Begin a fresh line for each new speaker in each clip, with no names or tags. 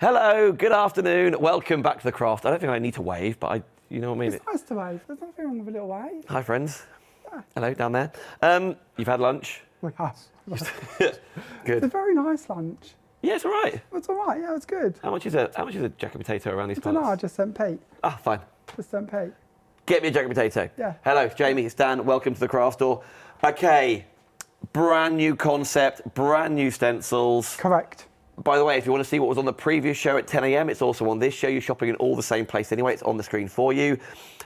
Hello, good afternoon. Welcome back to the craft. I don't think I need to wave, but you know what I mean.
It's nice to wave. There's nothing wrong with a little wave.
Hi, friends.
Yeah.
Hello, down there. You've had lunch?
We have.
Good.
It's a very nice lunch.
Yeah, it's all right.
It's all right. Yeah, it's good.
How much is a jacket potato around these
I don't
parts?
know. I just sent Pete.
Ah, fine.
Just sent Pete.
Get me a jacket potato.
Yeah.
Hello, Jamie. It's Dan. Welcome to the craft store. Okay, brand new concept, brand new stencils.
Correct.
By the way, if you want to see what was on the previous show at 10 a.m, it's also on this show. You're shopping in all the same place anyway. It's on the screen for you.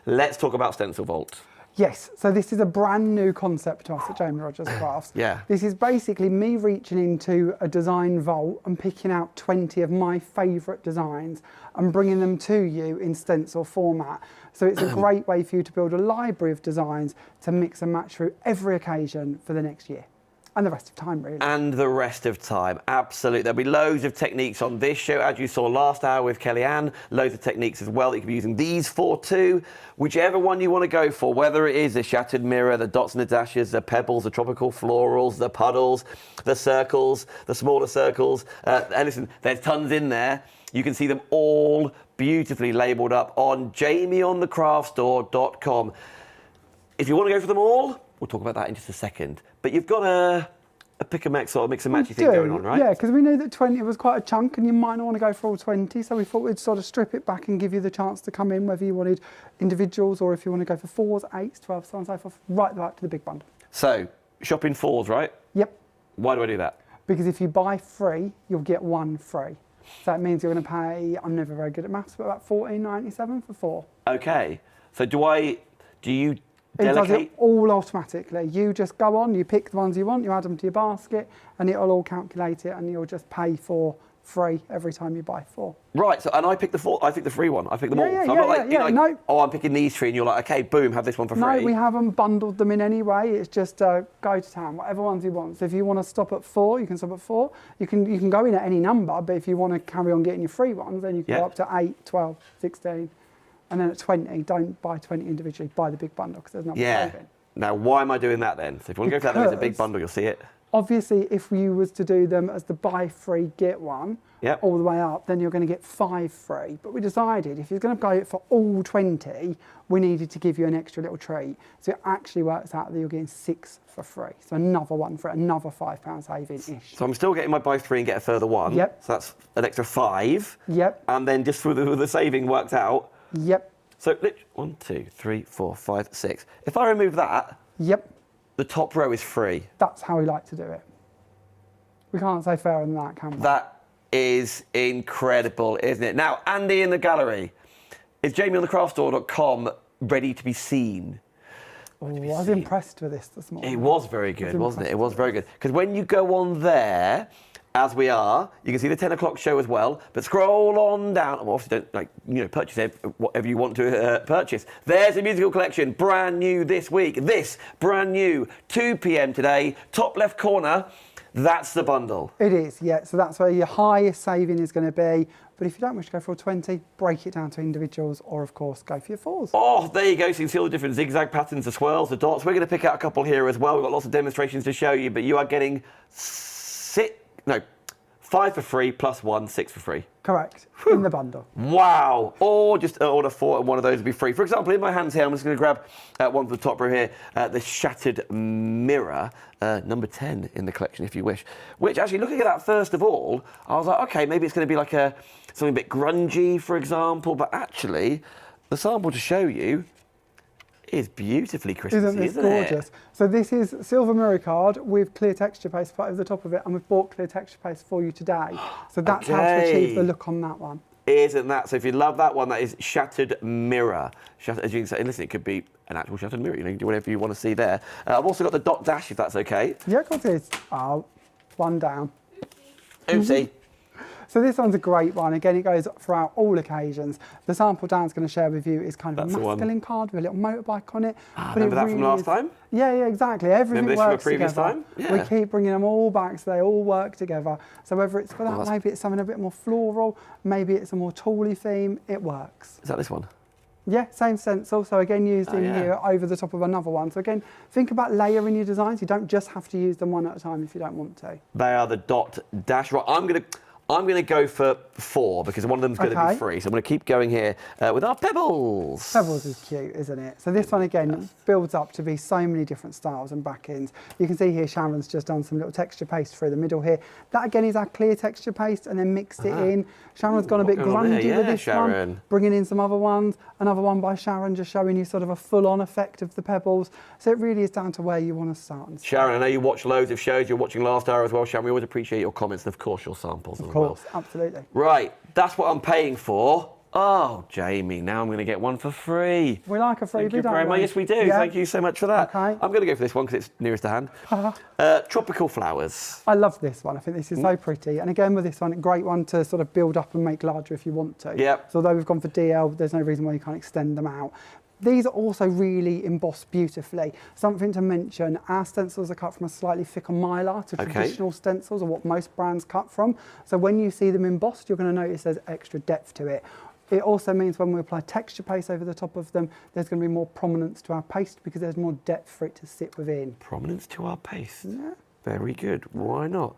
Let's talk about Stencil Vault.
Yes, so this is a brand new concept to us at Jamie Rodgers Crafts.
Yeah.
This is basically me reaching into a design vault and picking out 20 of my favourite designs and bringing them to you in stencil format. So it's a great way for you to build a library of designs to mix and match through every occasion for the next year. And the rest of time, really.
And the rest of time, absolutely. There'll be loads of techniques on this show, as you saw last hour with Kellyanne. Loads of techniques as well that you can be using these for too. Whichever one you want to go for, whether it is the shattered mirror, the dots and the dashes, the pebbles, the tropical florals, the puddles, the circles, the smaller circles. And listen, there's tons in there. You can see them all beautifully labelled up on jamieonthecraftstore.com. If you want to go for them all, we'll talk about that in just a second. But you've got a pick and mix or mix and matchy thing going on, right?
Yeah, because we knew that 20 was quite a chunk and you might not want to go for all 20. So we thought we'd sort of strip it back and give you the chance to come in, whether you wanted individuals or if you want to go for 4s, 8s, 12s, so on and so forth, right back to the big bundle.
So, shopping 4s, right?
Yep.
Why do I do that?
Because if you buy 3, you'll get 1 free. So that means you're going to pay, I'm never very good at maths, but about $14.97 for 4.
Okay. So do you
It does
delegate?
it all automatically. You just go on, you pick the ones you want, you add them to your basket, and it'll all calculate it, and you'll just pay for free every time you buy 4.
Right, so, and I pick the free one. I pick them all.
Yeah,
So I'm not like,
yeah,
you know, like,
no.
oh, I'm picking these 3, and you're like, okay, boom, have this one for free.
No, we haven't bundled them in any way. It's just go to town, whatever ones you want. So if you want to stop at 4, you can stop at 4. You can go in at any number, but if you want to carry on getting your free ones, then you can go up to 8, 12, 16. And then at 20, don't buy 20 individually, buy the big bundle because there's nothing saving.
Now, why am I doing that then? So if you want to go for that, there's a big bundle, you'll see it.
Obviously, if you was to do them as the buy 3, get 1, all the way up, then you're going to get 5 free. But we decided if you're going to go for all 20, we needed to give you an extra little treat. So it actually works out that you're getting 6 for free. So another one for another £5 saving-ish.
So I'm still getting my buy 3 and get a further 1.
Yep.
So that's an extra 5.
Yep.
And then just through the saving worked out.
Yep.
So 1, 2, 3, 4, 5, 6. If I remove that,
yep,
the top row is free.
That's how we like to do it. We can't say fairer than that, can we?
That is incredible, isn't it? Now, Andy in the gallery, is jamieonthecraftstore.com ready to be seen?
Oh, I was impressed with this morning.
It was very good, wasn't it? It was very good. Because when you go on there, as we are, you can see the 10 o'clock show as well, but scroll on down. Well, obviously don't purchase whatever you want to purchase. There's a musical collection, brand new this week. This, brand new, 2 p.m. today, top left corner. That's the bundle.
It is, yeah. So that's where your highest saving is going to be. But if you don't wish to go for a 20, break it down to individuals or, of course, go for your 4s.
Oh, there you go. So you can see all the different zigzag patterns, the swirls, the dots. We're going to pick out a couple here as well. We've got lots of demonstrations to show you, but you are getting 5 for free plus 1, 6 for free.
Correct.
Whew.
In the bundle.
Wow. Or just order 4 and one of those will be free. For example, in my hands here, I'm just going to grab one from the top row here, the shattered mirror, number 10 in the collection, if you wish. Which, actually, looking at that first of all, I was like, okay, maybe it's going to be like something a bit grungy, for example. But actually, the sample to show you is beautifully Christmassy,
isn't this
isn't
gorgeous?
it?
So this is silver mirror card with clear texture paste put over the top of it, and we've bought clear texture paste for you today. So that's how to achieve the look on that one.
Isn't that? So if you love that one, that is shattered mirror. As you can say, listen, it could be an actual shattered mirror. You know, you can do whatever you want to see there. I've also got the dot dash, if that's okay.
Yeah, of course it is. Oh, one down.
Oopsie.
So this one's a great one. Again, it goes throughout all occasions. The sample Dan's going to share with you is kind of a masculine card with a little motorbike on it.
Remember that from last time?
Yeah, exactly. Everything
remember this
works
from a previous
together.
time? Yeah.
We keep bringing them all back so they all work together. So whether it's for that, maybe it's something a bit more floral, maybe it's a more tooly theme, it works.
Is that this one?
Yeah, same stencil. So again, used in here over the top of another one. So again, think about layering your designs. You don't just have to use them one at a time if you don't want to.
They are the dot dash. Right, I'm going to go for 4 because one of them's going to be free. So I'm going to keep going here with our pebbles.
Pebbles is cute, isn't it? So this one again builds up to be so many different styles and back-ends. You can see here Sharon's just done some little texture paste through the middle here. That again is our clear texture paste and then mixed it in. Sharon's gone a bit grungy with this one, bringing in some other ones. Another one by Sharon just showing you sort of a full-on effect of the pebbles. So it really is down to where you want to start.
Sharon, I know you watch loads of shows. You're watching last hour as well, Sharon. We always appreciate your comments and of course your samples as well. Of course,
absolutely.
Right, that's what I'm paying for. Oh, Jamie, now I'm going to get one for free.
We like a freebie,
Thank you very much. Yes, we do. Yeah. Thank you so much for that.
Okay.
I'm going to go for this one because it's nearest to hand. Tropical flowers.
I love this one. I think this is so pretty. And again, with this one, a great one to sort of build up and make larger if you want to.
Yep.
So although we've gone for DL, there's no reason why you can't extend them out. These are also really embossed beautifully. Something to mention, our stencils are cut from a slightly thicker mylar to traditional stencils, or what most brands cut from. So when you see them embossed, you're going to notice there's extra depth to it. It also means when we apply texture paste over the top of them, there's going to be more prominence to our paste because there's more depth for it to sit within. Prominence
to our paste? Yeah. Very good. Why not?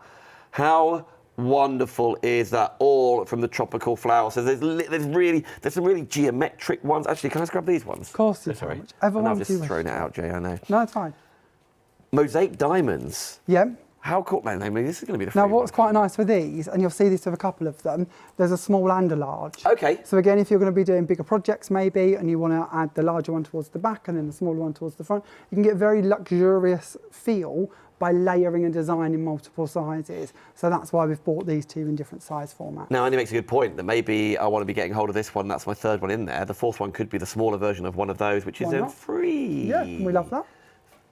How wonderful is that, all from the tropical flowers? So there's some really geometric ones. Actually, can I grab these ones?
Of course you can.
I've just thrown it out, Jay, I know.
No, it's fine.
Mosaic diamonds.
Yeah.
How cool, man. I mean, this is going to be the free
Now, what's quite nice with these, and you'll see this with a couple of them, there's a small and a large.
Okay.
So again, if you're going to be doing bigger projects maybe, and you want to add the larger one towards the back and then the smaller one towards the front, you can get a very luxurious feel by layering a design in multiple sizes. So that's why we've bought these two in different size formats.
Now, Andy makes a good point that maybe I want to be getting hold of this one. That's my third one in there. The fourth one could be the smaller version of one of those, which is free.
Yeah, we love that.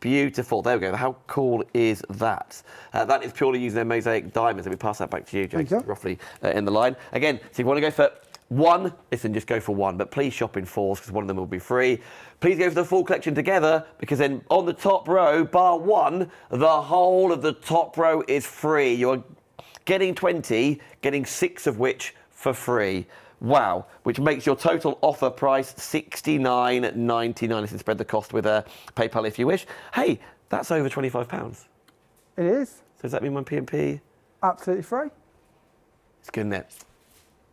Beautiful. There we go. How cool is that? That is purely using their mosaic diamonds. Let me pass that back to you, Jake, roughly in the line. Again, so if you want to go for one, listen, just go for one, but please shop in 4s because one of them will be free. Please go for the full collection together because then on the top row, bar 1, the whole of the top row is free. You're getting 20, getting 6 of which for free. Wow, which makes your total offer price $69.99. Listen, spread the cost with PayPal if you wish. Hey, that's over £25.
It is.
So does that mean my P&P?
Absolutely free.
It's good, isn't it?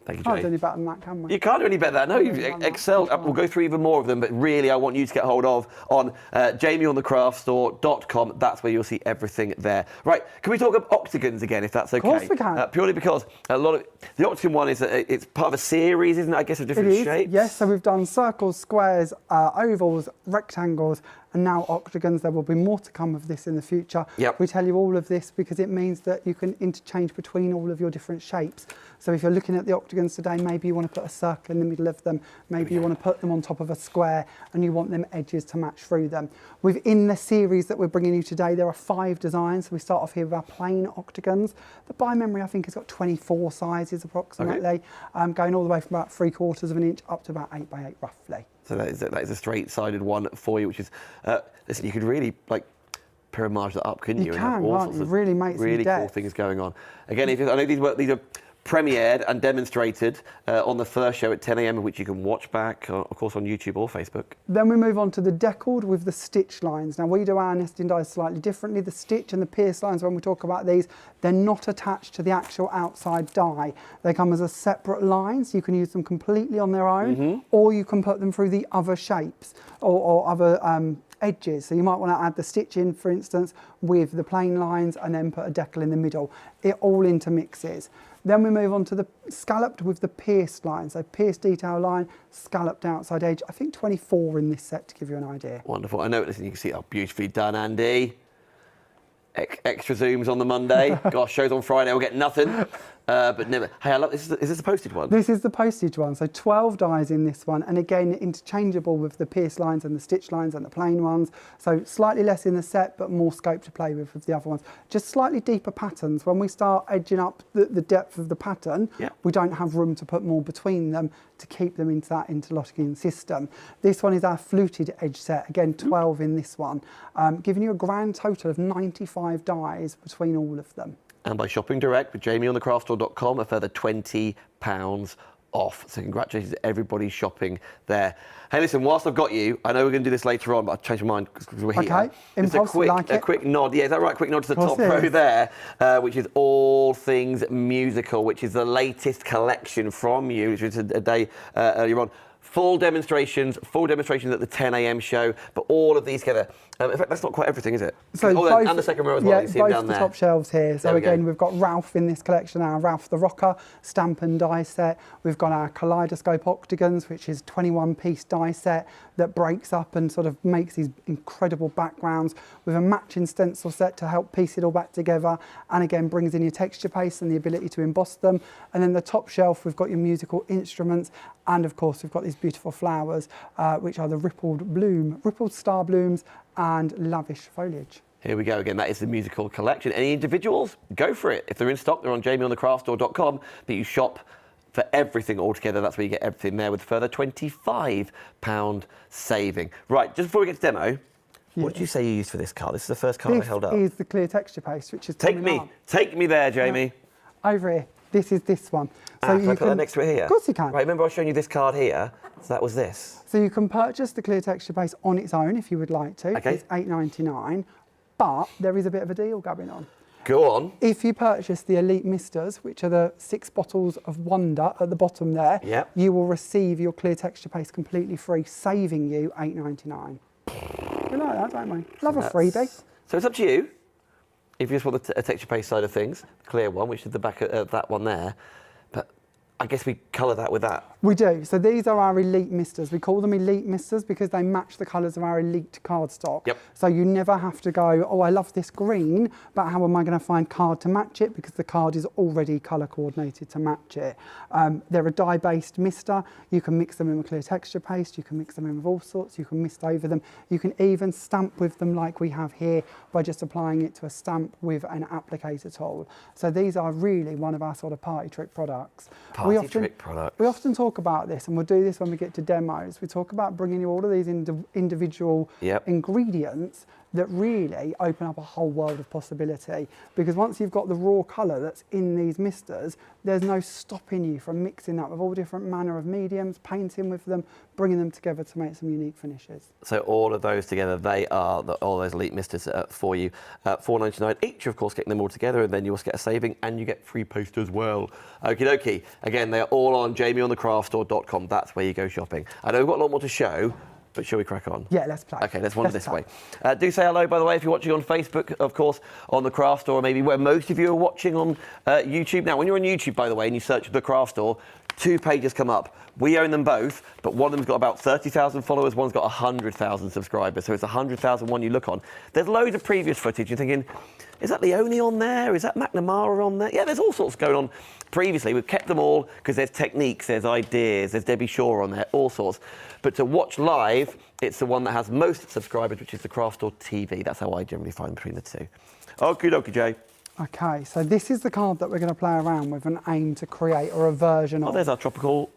Thank you, Jay.
Can't do any better than that, can we?
You can't do any better than that. No, you've excelled. We'll go through even more of them, but really I want you to get hold of on jamieonthecraftstore.com. That's where you'll see everything there. Right, can we talk about octagons again, if that's okay?
Of course we can.
Purely because a lot of the octagon one is it's part of a series, isn't it? I guess of different shapes.
Yes, so we've done circles, squares, ovals, rectangles, and now octagons. There will be more to come of this in the future.
Yep.
We tell you all of this because it means that you can interchange between all of your different shapes. So if you're looking at the octagons today, maybe you want to put a circle in the middle of them, maybe you want to put them on top of a square and you want them edges to match through them. Within the series that we're bringing you today, there are 5 designs. So we start off here with our plain octagons. The by memory, I think, has got 24 sizes approximately, going all the way from about 3/4 of an inch up to about 8 by 8 roughly.
So that is a straight-sided one for you, which is, listen, you could really pyramide that up, couldn't you?
You can, can't you? Really make some depth.
Cool things going on. Again, I know these are premiered and demonstrated on the first show at 10 a.m, which you can watch back, of course, on YouTube or Facebook.
Then we move on to the deckled with the stitch lines. Now, we do our nesting dies slightly differently. The stitch and the pierce lines, when we talk about these, they're not attached to the actual outside die. They come as a separate line, so you can use them completely on their own, or you can put them through the other shapes or other edges. So you might want to add the stitch in, for instance, with the plain lines and then put a decal in the middle. It all intermixes. Then we move on to the scalloped with the pierced line. So pierced detail line, scalloped outside edge. I think 24 in this set to give you an idea.
Wonderful. I know, listen, you can see how beautifully done, Andy. Extra zooms on the Monday. Gosh, shows on Friday, we'll get nothing. But never. Hey, I love this. Is this the postage one?
This is the postage one. So 12 dies in this one. And again, interchangeable with the pierce lines and the stitch lines and the plain ones. So slightly less in the set, but more scope to play with the other ones. Just slightly deeper patterns. When we start edging up the depth of the pattern, we don't have room to put more between them to keep them into that interlocking system. This one is our fluted edge set. Again, 12 in this one. Giving you a grand total of 95 dies between all of them.
And by shopping direct with jamieonthecraftstore.com, a further £20 off. So congratulations to everybody shopping there. Hey, listen, whilst I've got you, I know we're going to do this later on, but I've changed my mind because we're here.
Okay, impulse,
a quick nod. Yeah, is that right? Quick nod to the top row there, which is All Things Musical, which is the latest collection from you, which was a day earlier on. Full demonstrations at the 10 a.m. show, but all of these together. In fact, that's not quite everything, is it?
So
and the second row as well.
Yeah,
you see them down
both the
there.
top shelves here. So again, we've got Ralph in this collection now, Ralph the Rocker, stamp and die set. We've got our Kaleidoscope Octagons, which is 21-piece die set that breaks up and sort of makes these incredible backgrounds with a matching stencil set to help piece it all back together, and again brings in your texture paste and the ability to emboss them. And then the top shelf, we've got your musical instruments, and of course we've got these beautiful flowers, which are the rippled star blooms and lavish foliage.
Here we go again. That is the musical collection. Any individuals? Go for it. If they're in stock, they're on jamieonthecraftstore.com. But you shop for everything altogether. That's where you get everything there with a further £25 saving. Right, just before we get to demo, what did you say you used for this card? This is the first card I held up.
This is the clear texture paste, which is
Take me there, Jamie.
Over here. This is this one.
So can I put that next to it here?
Of course you can.
Right, remember I was showing you this card here? So that was this.
So you can purchase the clear texture paste on its own if you would like to.
Okay.
It's $8.99, but there is a bit of a deal going on.
Go on.
If you purchase the Elite Misters, which are the 6 bottles of Wonder at the bottom there, you will receive your clear texture paste completely free, saving you $8.99. We like that, don't we? Love a freebie.
So it's up to you. If you just want the texture paste side of things, the clear one, which is the back of that one there. But I guess we colour that with that.
We do. So these are our Elite Misters. We call them Elite Misters because they match the colours of our Elite cardstock.
Yep.
So you never have to go, oh, I love this green, but how am I going to find card to match it? Because the card is already colour coordinated to match it. They're a dye-based mister. You can mix them in with clear texture paste. You can mix them in with all sorts. You can mist over them. You can even stamp with them like we have here by just applying it to a stamp with an applicator tool. So these are really one of our sort of party trick products.
Trick products.
We often talk about this, and we'll do this when we get to demos. We talk about bringing you all of these individual ingredients that really open up a whole world of possibility. Because once you've got the raw colour that's in these misters, there's no stopping you from mixing that with all different manner of mediums, painting with them, bringing them together to make some unique finishes.
So all of those together, they are all those Elite Misters for you. $4.99 each, of course, getting them all together, and then you also get a saving and you get free post as well. Okie dokie. Again, they are all on jamieonthecraftstore.com. That's where you go shopping. I know we've got a lot more to show, but shall we crack on?
Yeah, let's play.
Okay, let's wander this way. Do say hello, by the way, if you're watching on Facebook, of course, on The Craft Store, maybe where most of you are watching on YouTube. Now, when you're on YouTube, by the way, and you search The Craft Store, 2 pages come up. We own them both, but one of them's got about 30,000 followers, one's got 100,000 subscribers, so it's 100,000 one you look on. There's loads of previous footage. You're thinking, is that Leone on there? Is that McNamara on there? Yeah, there's all sorts going on previously. We've kept them all because there's techniques, there's ideas, there's Debbie Shaw on there, all sorts. But to watch live, it's the one that has most subscribers, which is the Craft Store TV. That's how I generally find between the two. Okie dokie, Jay.
Okay, so this is the card that we're going to play around with and aim to create or a version of.
Oh, there's our tropical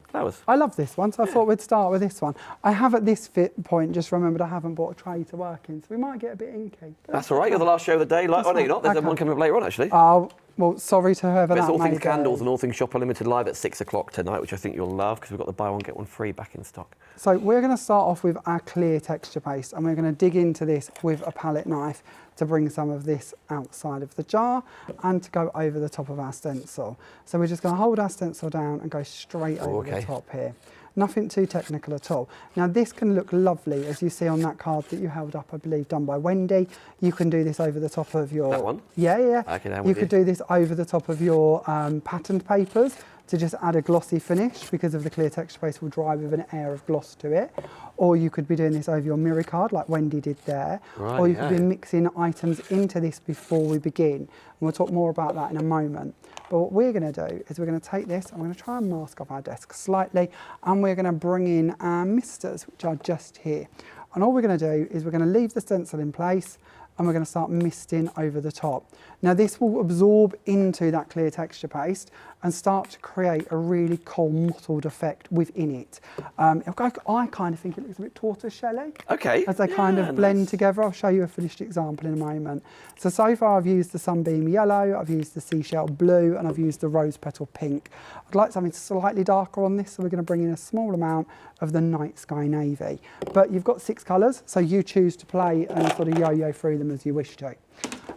flowers.
I love this one, so I thought we'd start with this one. I have at this point just remembered I haven't bought a tray to work in, so we might get a bit inky.
That's all right, you're the last show of the day. Oh, no, you're not. There's one coming up later on, actually.
Oh, well, sorry to whoever
There's
that
All
may
Things
be.
Candles and All Things Shop Unlimited live at 6 o'clock tonight, which I think you'll love because we've got the buy one, get one free back in stock.
So we're going to start off with our clear texture paste, and we're going to dig into this with a palette knife to bring some of this outside of the jar and to go over the top of our stencil. So we're just going to hold our stencil down and go straight over the top here. Nothing too technical at all. Now this can look lovely, as you see on that card that you held up, I believe, done by Wendy. You can do this over the top of your...
That one?
Yeah.
Okay,
you could do this over the top of your patterned papers to just add a glossy finish, because of the clear texture paste will dry with an air of gloss to it. Or you could be doing this over your mirror card like Wendy did there.
Right,
or you could be mixing items into this before we begin. And we'll talk more about that in a moment. But what we're going to do is we're going to take this and we're going to try and mask off our desk slightly, and we're going to bring in our misters, which are just here. And all we're going to do is we're going to leave the stencil in place and we're going to start misting over the top. Now this will absorb into that clear texture paste, and start to create a really cool mottled effect within it. I kind of think it looks a bit tortoise-shelly.
Okay.
As they kind of blend together. I'll show you a finished example in a moment. So far I've used the Sunbeam Yellow, I've used the Seashell Blue, and I've used the Rose Petal Pink. I'd like something slightly darker on this, so we're going to bring in a small amount of the Night Sky Navy. But you've got 6 colours, so you choose to play and sort of yo-yo through them as you wish to.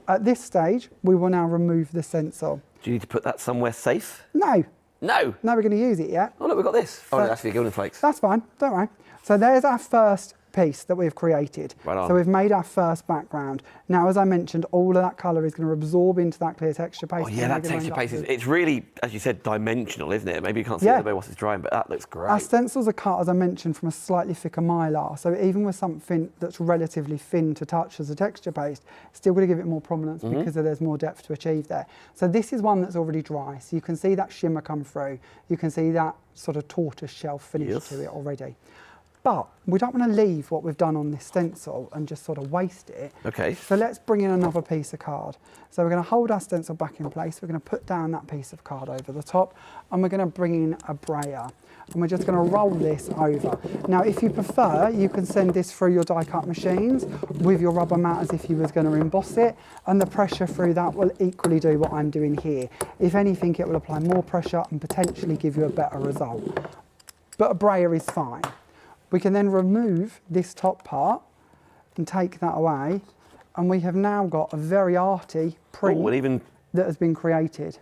At this stage, we will now remove the stencil.
Do you need to put that somewhere safe?
No.
No.
No, we're going to use it yet.
Oh, look, we've got this. Oh, no, that's for the Gilded Flakes.
That's fine, don't worry. So there's our first piece that we've created.
Right on.
So we've made our first background. Now, as I mentioned, all of that colour is going to absorb into that clear texture paste.
Oh yeah, that texture paste it's really, as you said, dimensional, isn't it? Maybe you can't see it the way whilst it's drying, but that looks great.
Our stencils are cut, as I mentioned, from a slightly thicker mylar. So even with something that's relatively thin to touch as a texture paste, it's still going to give it more prominence because there's more depth to achieve there. So this is one that's already dry. So you can see that shimmer come through. You can see that sort of tortoise shell finish to it already. But we don't want to leave what we've done on this stencil and just sort of waste it.
Okay.
So let's bring in another piece of card. So we're going to hold our stencil back in place. We're going to put down that piece of card over the top, and we're going to bring in a brayer. And we're just going to roll this over. Now, if you prefer, you can send this through your die cut machines with your rubber mat as if you was going to emboss it, and the pressure through that will equally do what I'm doing here. If anything, it will apply more pressure and potentially give you a better result. But a brayer is fine. We can then remove this top part and take that away, and we have now got a very arty print that has been created.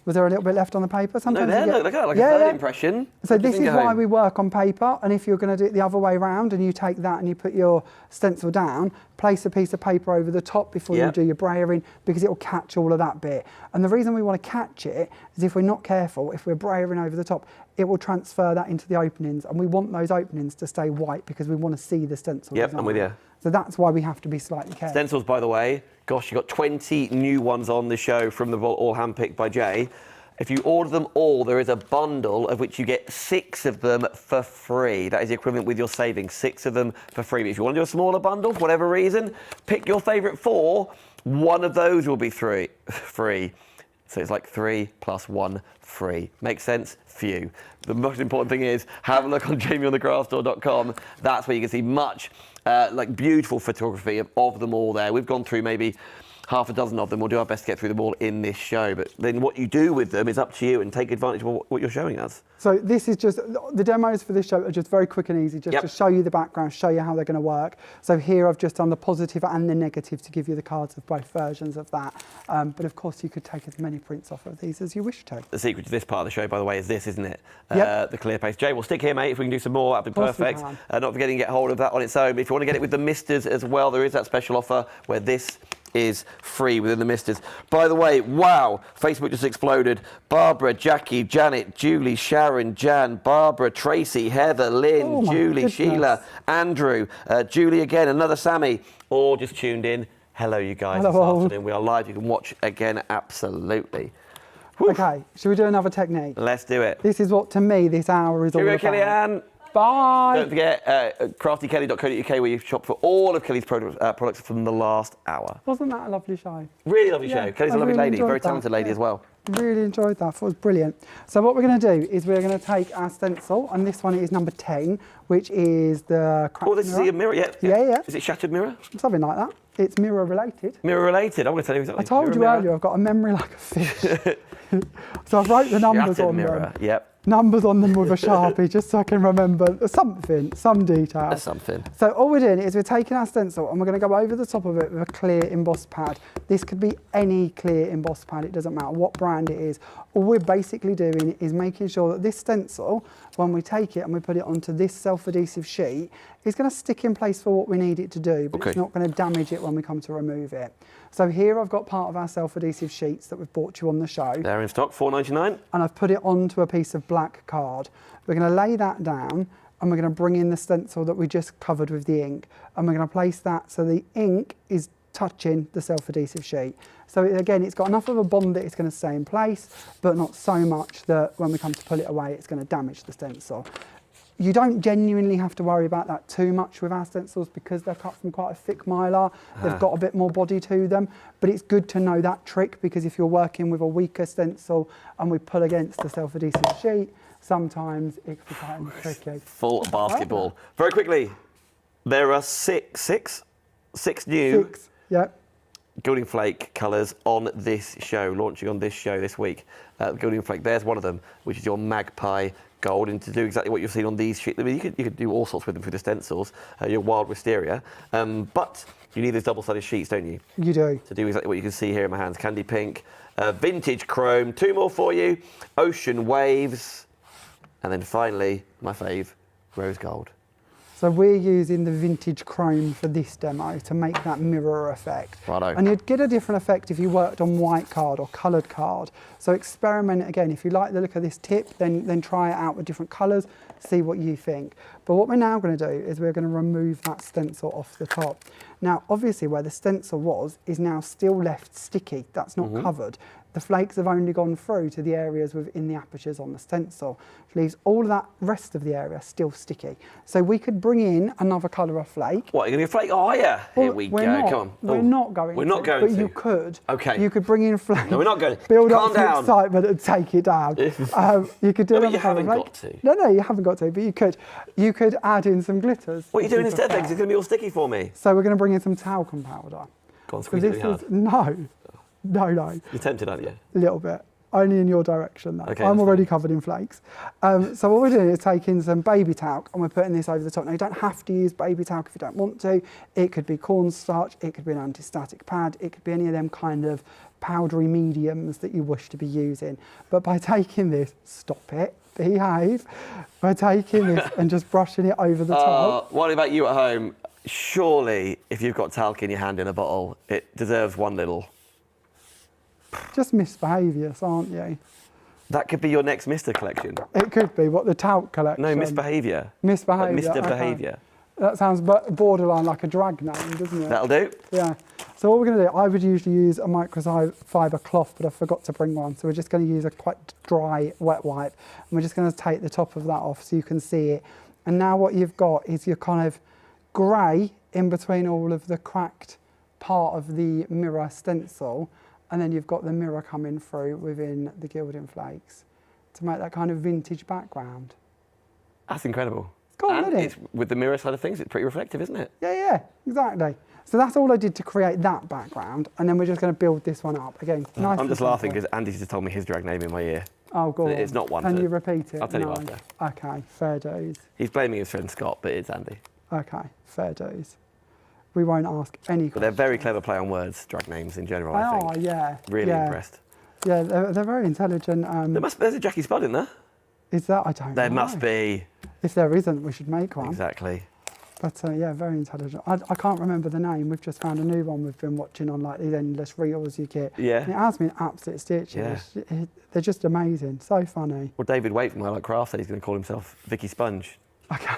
Was there a little bit left on the paper?
Sometimes no, there, look at that, like a third impression.
So this is why we work on paper, and if you're going to do it the other way around and you take that and you put your stencil down, place a piece of paper over the top before you do your brayering, because it will catch all of that bit. And the reason we want to catch it is if we're not careful, if we're brayering over the top, it will transfer that into the openings, and we want those openings to stay white because we want to see the stencil design.
I'm with you.
So that's why we have to be slightly careful.
Stencils, by the way, gosh, you've got 20 new ones on the show from the all handpicked by Jay. If you order them all, there is a bundle of which you get 6 of them for free. That is the equivalent with your savings, 6 of them for free. But if you want to do a smaller bundle, for whatever reason, pick your favourite 4. One of those will be free. So it's like 3 + 1 free. Makes sense? Few. The most important thing is have a look on jamieonthegrassstore.com. That's where you can see much like beautiful photography of them all there. We've gone through maybe half a dozen of them. We'll do our best to get through them all in this show. But then what you do with them is up to you, and take advantage of what you're showing us.
So this is just, the demos for this show are just very quick and easy, just to show you the background, show you how they're going to work. So here I've just done the positive and the negative to give you the cards of both versions of that. But of course you could take as many prints off of these as you wish to.
The secret to this part of the show, by the way, is this, isn't it? The clear paste. Jay, we'll stick here, mate. If we can do some more, that'd be perfect. Not forgetting to get hold of that on its own. If you want to get it with the misters as well, there is that special offer where this is free within the misters. By the way, wow, Facebook just exploded. Barbara, Jackie, Janet, Julie, Sharon, Jan, Barbara, Tracy, Heather, Lynn, Julie, Sheila, Andrew, Julie again, another Sammy, all just tuned in. Hello, you guys. This afternoon. We are live. You can watch again, absolutely. Whew.
Okay, should we do another technique?
Let's do it.
This is what, to me, this hour is all about.
Kellyanne.
Bye.
Don't forget craftykelly.co.uk, where you shop for all of Kelly's products from the last hour.
Wasn't that a lovely show?
Really lovely show. Kelly's a lovely lady, very talented lady as well.
Really enjoyed that. Thought it was brilliant. So what we're going to do is we're going to take our stencil, and this one is number 10, which is the cracked mirror.
Oh, this is a mirror,
yeah.
Is it shattered mirror?
Something like that. It's mirror related.
Mirror related. I'm going to tell you exactly.
I told you earlier, I've got a memory like a fish. So I wrote the numbers on
mirror.
them. Numbers on them with a Sharpie, just so I can remember something, some detail.
Something.
So all we're doing is we're taking our stencil and we're going to go over the top of it with a clear emboss pad. This could be any clear emboss pad, it doesn't matter what brand it is. All we're basically doing is making sure that this stencil, when we take it and we put it onto this self-adhesive sheet, is going to stick in place for what we need it to do, but it's not going to damage it when we come to remove it. So here I've got part of our self-adhesive sheets that we've bought you on the show.
They're in stock, $4.99.
And I've put it onto a piece of black card. We're going to lay that down, and we're going to bring in the stencil that we just covered with the ink, and we're going to place that so the ink is touching the self-adhesive sheet. So again, it's got enough of a bond that it's going to stay in place, but not so much that when we come to pull it away, it's going to damage the stencil. You don't genuinely have to worry about that too much with our stencils because they're cut from quite a thick mylar. They've got a bit more body to them, but it's good to know that trick because if you're working with a weaker stencil and we pull against a self-adhesive sheet, sometimes it can be quite tricky.
Full basketball. Very quickly, there are six new Gilding Flake colours on this show, launching on this show this week. Gilding Flake, there's one of them, which is your Magpie Gold, and to do exactly what you've seen on these sheets. I mean, you could do all sorts with them for the stencils, your Wild Wisteria, but you need those double-sided sheets, don't you?
You do.
To do exactly what you can see here in my hands. Candy Pink, Vintage Chrome, 2 more for you, Ocean Waves, and then finally, my fave, Rose Gold.
So we're using the Vintage Chrome for this demo to make that mirror effect.
Righto.
And you'd get a different effect if you worked on white card or coloured card. So experiment again. If you like the look of this tip, then try it out with different colours, see what you think. But what we're now going to do is we're going to remove that stencil off the top. Now, obviously where the stencil was is now still left sticky. That's not covered. The flakes have only gone through to the areas within the apertures on the stencil, which leaves all of that rest of the area still sticky. So we could bring in another colour of flake.
What, you're going to flake? Oh, yeah. Here we go. Come on.
We're not going to.
We're not going to.
But you could.
Okay.
You could bring in flake.
No, we're not going to.
Build
Calm
up
down.
some excitement and take it down. You could do
No, but
another
you
colour of
haven't
flake.
got to.
No, you haven't got to, but you could. You could add in some glitters.
What are you doing instead then? Because it's going to be all sticky for me.
So we're going to bring in some talcum powder.
Go on,
So
squeeze it really hard.
No.
You're tempted, aren't you?
A little bit. Only in your direction though.
Okay,
I'm
that's
already
fine.
covered in flakes. So what we're doing is taking some baby talc and we're putting this over the top. Now you don't have to use baby talc if you don't want to. It could be cornstarch, it could be an anti-static pad, it could be any of them kind of powdery mediums that you wish to be using. But by taking this, stop it, behave. By taking this and just brushing it over the top.
What about you at home? Surely, if you've got talc in your hand in a bottle, it deserves one little.
Just misbehaviours, aren't you?
That could be your next Mr. collection.
It could be, what, the talc collection?
No, misbehaviour.
Misbehaviour.
Like Mr.
okay.
Behaviour.
That sounds borderline like a drag name, doesn't it?
That'll do.
Yeah. So what we're going to do, I would usually use a microfiber cloth, but I forgot to bring one. So we're just going to use a quite dry wet wipe. And we're just going to take the top of that off so you can see it. And now what you've got is your kind of grey in between all of the cracked part of the mirror stencil. And then you've got the mirror coming through within the Gilding Flakes to make that kind of vintage background.
That's incredible.
It's cool,
and
isn't it?
it's, with the mirror side of things, it's pretty reflective, isn't it?
Yeah, exactly. So that's all I did to create that background, and then we're just going to build this one up. Again, nice.
I'm just laughing because Andy's just told me his drag name in my ear.
Oh, go on.
It's not one.
Can you repeat it?
I'll tell you
No.
after.
Okay, fair dues.
He's blaming his friend Scott, but it's Andy.
Okay, fair dues. We won't ask any questions.
But they're very clever play on words, drag names in general,
They
I think.
are, yeah.
Really
yeah.
impressed.
Yeah, they're very intelligent.
There's a Jackie Spud in there.
Is that? I don't know.
There must be.
If there isn't, we should make one.
Exactly.
But yeah, very intelligent. I can't remember the name. We've just found a new one we've been watching on like these endless reels you get.
Yeah.
And it has been absolute stitches.
Yeah.
They're just amazing. So funny.
Well, David Waite from I Like Craft said he's going to call himself Vicky Sponge.
Okay.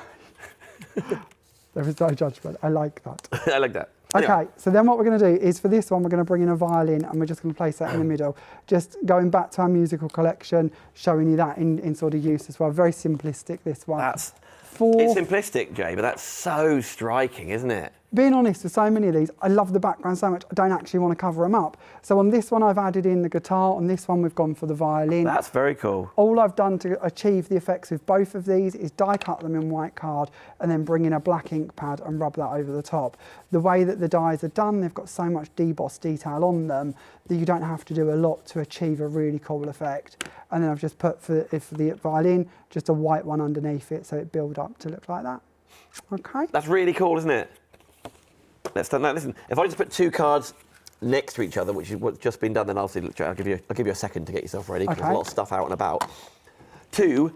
There is no judgment. I like that.
I like that.
Okay,
Anyway.
so then what we're going to do is for this one, we're going to bring in a violin and we're just going to place that in the middle. Just going back to our musical collection, showing you that in sort of use as well. Very simplistic, this one.
It's simplistic, Jay, but that's so striking, isn't it?
Being honest with so many of these, I love the background so much, I don't actually want to cover them up. So on this one, I've added in the guitar. On this one, we've gone for the violin.
That's very cool.
All I've done to achieve the effects with both of these is die cut them in white card and then bring in a black ink pad and rub that over the top. The way that the dies are done, they've got so much deboss detail on them that you don't have to do a lot to achieve a really cool effect. And then I've just put for the violin, just a white one underneath it so it builds up to look like that. Okay.
That's really cool, isn't it? Let's done that. Listen, if I just put two cards next to each other, which is what's just been done, then I'll give you a second to get yourself ready because
Okay.
there's a lot of stuff out and about. Two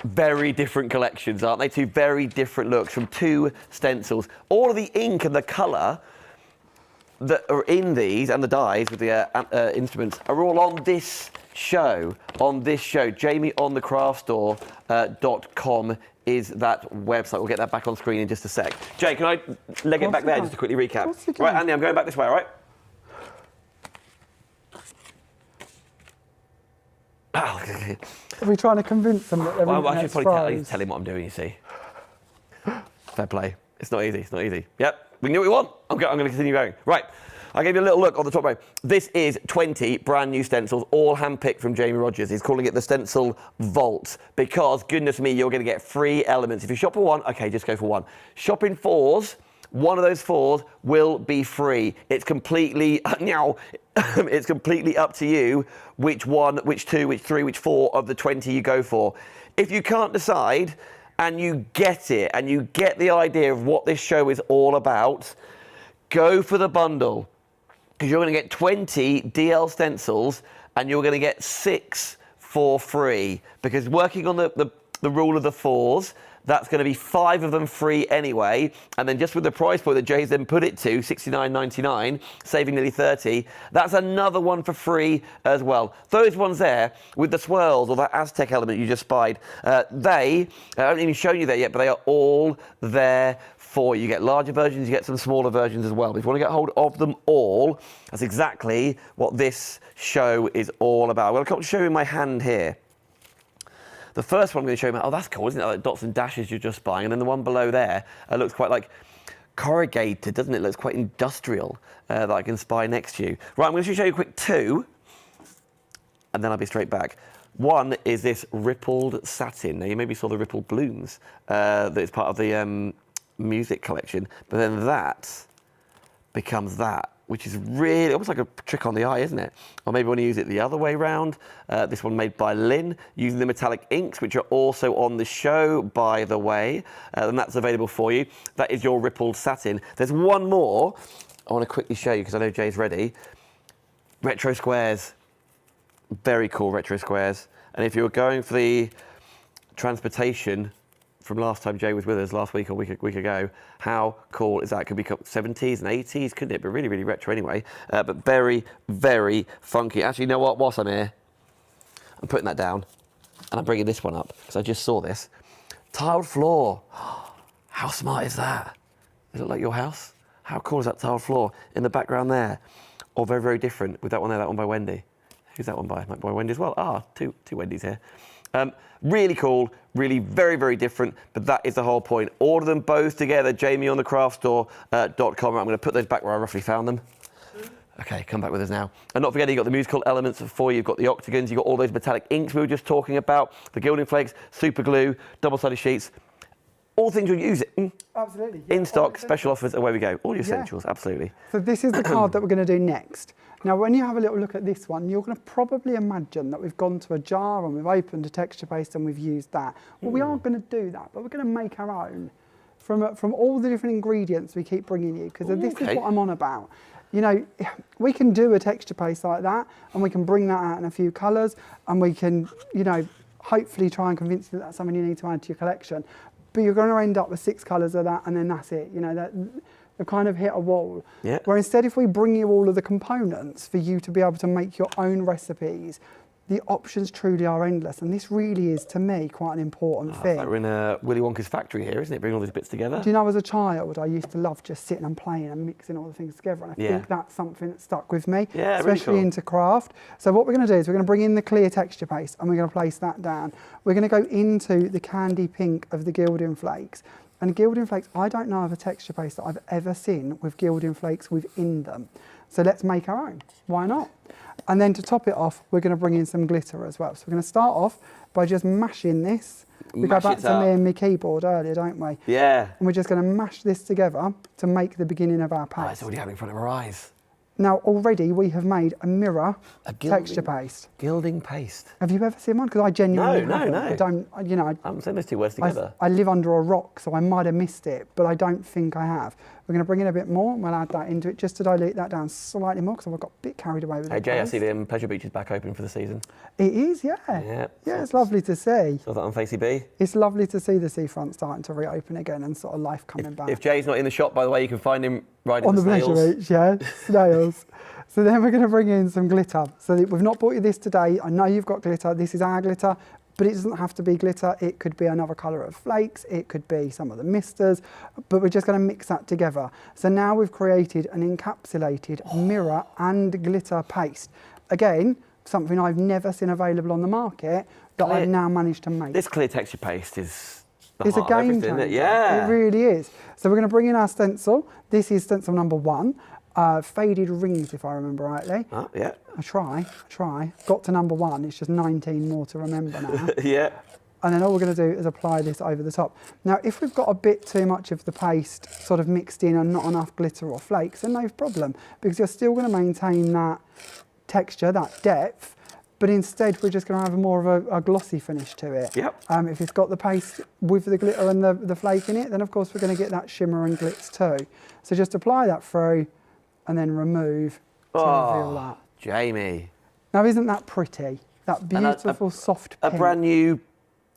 very different collections, aren't they? Two very different looks from two stencils. All of the ink and the colour that are in these and the dies with the instruments are all on this show. JamieOnTheCraftStore.com is that website. We'll get that back on screen in just a sec. Jay, can I leg it back there just to quickly recap? Right, Andy, I'm going back this way, all right?
Are we trying to convince them that they're
Well, I should probably
fries?
tell him what I'm doing, you see. Fair play. It's not easy, it's not easy. Yep, we can do what we want. I'm going to continue going. Right, I gave you a little look on the top row. This is 20 brand new stencils, all hand-picked from Jamie Rodgers. He's calling it the Stencil Vault because, goodness me, you're going to get 3 elements. If you shop for 1, okay, just go for 1. Shop in 4s, one of those 4s will be free. It's completely, it's completely up to you which 1, which 2, which 3, which 4 of the 20 you go for. If you can't decide, and you get it, and you get the idea of what this show is all about, go for the bundle. Because you're going to get 20 DL stencils, and you're going to get 6 for free. Because working on the rule of the 4s, that's going to be 5 of them free anyway. And then just with the price point that Jay's then put it to, $69.99, saving nearly 30, that's another one for free as well. Those ones there with the swirls or that Aztec element you just spied, I haven't even shown you that yet, but they are all there for you. You get larger versions, you get some smaller versions as well. But if you want to get hold of them all, that's exactly what this show is all about. I'm going to come show you in my hand here. The first one I'm going to show you, oh, that's cool, isn't it? Like dots and dashes you're just buying. And then the one below there looks quite like corrugated, doesn't it? Looks quite industrial that I can spy next to you. Right, I'm going to show you a quick 2, and then I'll be straight back. One is this rippled satin. Now, you maybe saw the rippled blooms that is part of the music collection, but then that becomes that, which is really almost like a trick on the eye, isn't it? Or maybe want to use it the other way round. This one made by Lynn, using the metallic inks, which are also on the show, by the way, and that's available for you. That is your rippled satin. There's one more I want to quickly show you, because I know Jay's ready. Retro squares. Very cool retro squares. And if you were going for the transportation from last time Jay was with us, last week or week ago, how cool is that? It could be 70s and 80s, couldn't it? But really, really retro anyway. But very, very funky. Actually, you know what? Whilst I'm here, I'm putting that down and I'm bringing this one up because I just saw this. Tiled floor. How smart is that? Does it look like your house? How cool is that tiled floor in the background there? Or very, very different with that one there, that one by Wendy. Who's that one by? Might be by Wendy as well. Ah, two Wendy's here. Really cool, really very, very different, but that is the whole point. Order them both together, jamieonthecraftstore.com. I'm going to put those back where I roughly found them. Okay, come back with us now. And not forgetting, you've got the musical elements for you. You've got the octagons, you've got all those metallic inks we were just talking about, the gilding flakes, super glue, double-sided sheets. All things you'll use it.
Absolutely. Yeah.
In stock, special offers, away we go. All your essentials, absolutely.
So this is the card that we're going to do next. Now, when you have a little look at this one, you're going to probably imagine that we've gone to a jar and we've opened a texture paste and we've used that. Well, we aren't going to do that, but we're going to make our own from all the different ingredients we keep bringing you, because this is what I'm on about. You know, we can do a texture paste like that and we can bring that out in a few colours and we can, you know, hopefully try and convince you that that's something you need to add to your collection. But you're going to end up with 6 colours of that and then that's it. You know, that they kind of hit a wall. Yeah. Where instead, if we bring you all of the components for you to be able to make your own recipes, the options truly are endless. And this really is, to me, quite an important thing.
Like we're in Willy Wonka's factory here, isn't it? Bringing all these bits together.
Do you know, as a child, I used to love just sitting and playing and mixing all the things together. And I think that's something that stuck with me, especially really cool. Into craft. So what we're going to do is we're going to bring in the clear texture paste and we're going to place that down. We're going to go into the candy pink of the gilding flakes. And gilding flakes, I don't know of a texture paste that I've ever seen with gilding flakes within them. So let's make our own. Why not? And then to top it off, we're going to bring in some glitter as well. So we're going to start off by just mashing this. We go back to me and my keyboard earlier, don't we?
Yeah.
And we're just going to mash this together to make the beginning of our paste.
Oh, it's already happening in front of our eyes.
Now, already we have made a mirror texture paste.
Gilding paste.
Have you ever seen one? Because I genuinely haven't.
No.
I don't, you know.
I haven't seen those two words together.
I live under a rock, so I might have missed it, but I don't think I have. We're going to bring in a bit more, and we'll add that into it just to dilute that down slightly more, because I've got a bit carried away with it.
Hey, Jay, I see the Pleasure Beach is back open for the season.
It is, yeah. Yeah, it's lovely to see.
Saw that on Facey B.
It's lovely to see the seafront starting to reopen again and sort of life coming back.
If Jay's not in the shop, by the way, you can find him riding
on the
snails.
Pleasure Beach, yeah, snails. So then we're going to bring in some glitter. So we've not bought you this today. I know you've got glitter. This is our glitter, but it doesn't have to be glitter. It could be another colour of flakes. It could be some of the misters, but we're just going to mix that together. So now we've created an encapsulated mirror and glitter paste. Again, something I've never seen available on the market. that I've now managed to make.
This clear texture paste is
It's a game changer.
Yeah.
It really is. So we're going to bring in our stencil. This is stencil number 1. Faded rings, if I remember rightly.
Oh, yeah.
I try. Got to number 1. It's just 19 more to remember now.
Yeah.
And then all we're going to do is apply this over the top. Now, if we've got a bit too much of the paste sort of mixed in and not enough glitter or flakes, then no problem, because you're still going to maintain that texture, that depth, but instead we're just going to have more of a glossy finish to it.
Yep.
If it's got the paste with the glitter and the flake in it, then of course we're going to get that shimmer and glitz too. So just apply that through and then remove to reveal that.
Jamie.
Now, isn't that pretty? That beautiful soft pink.
A brand new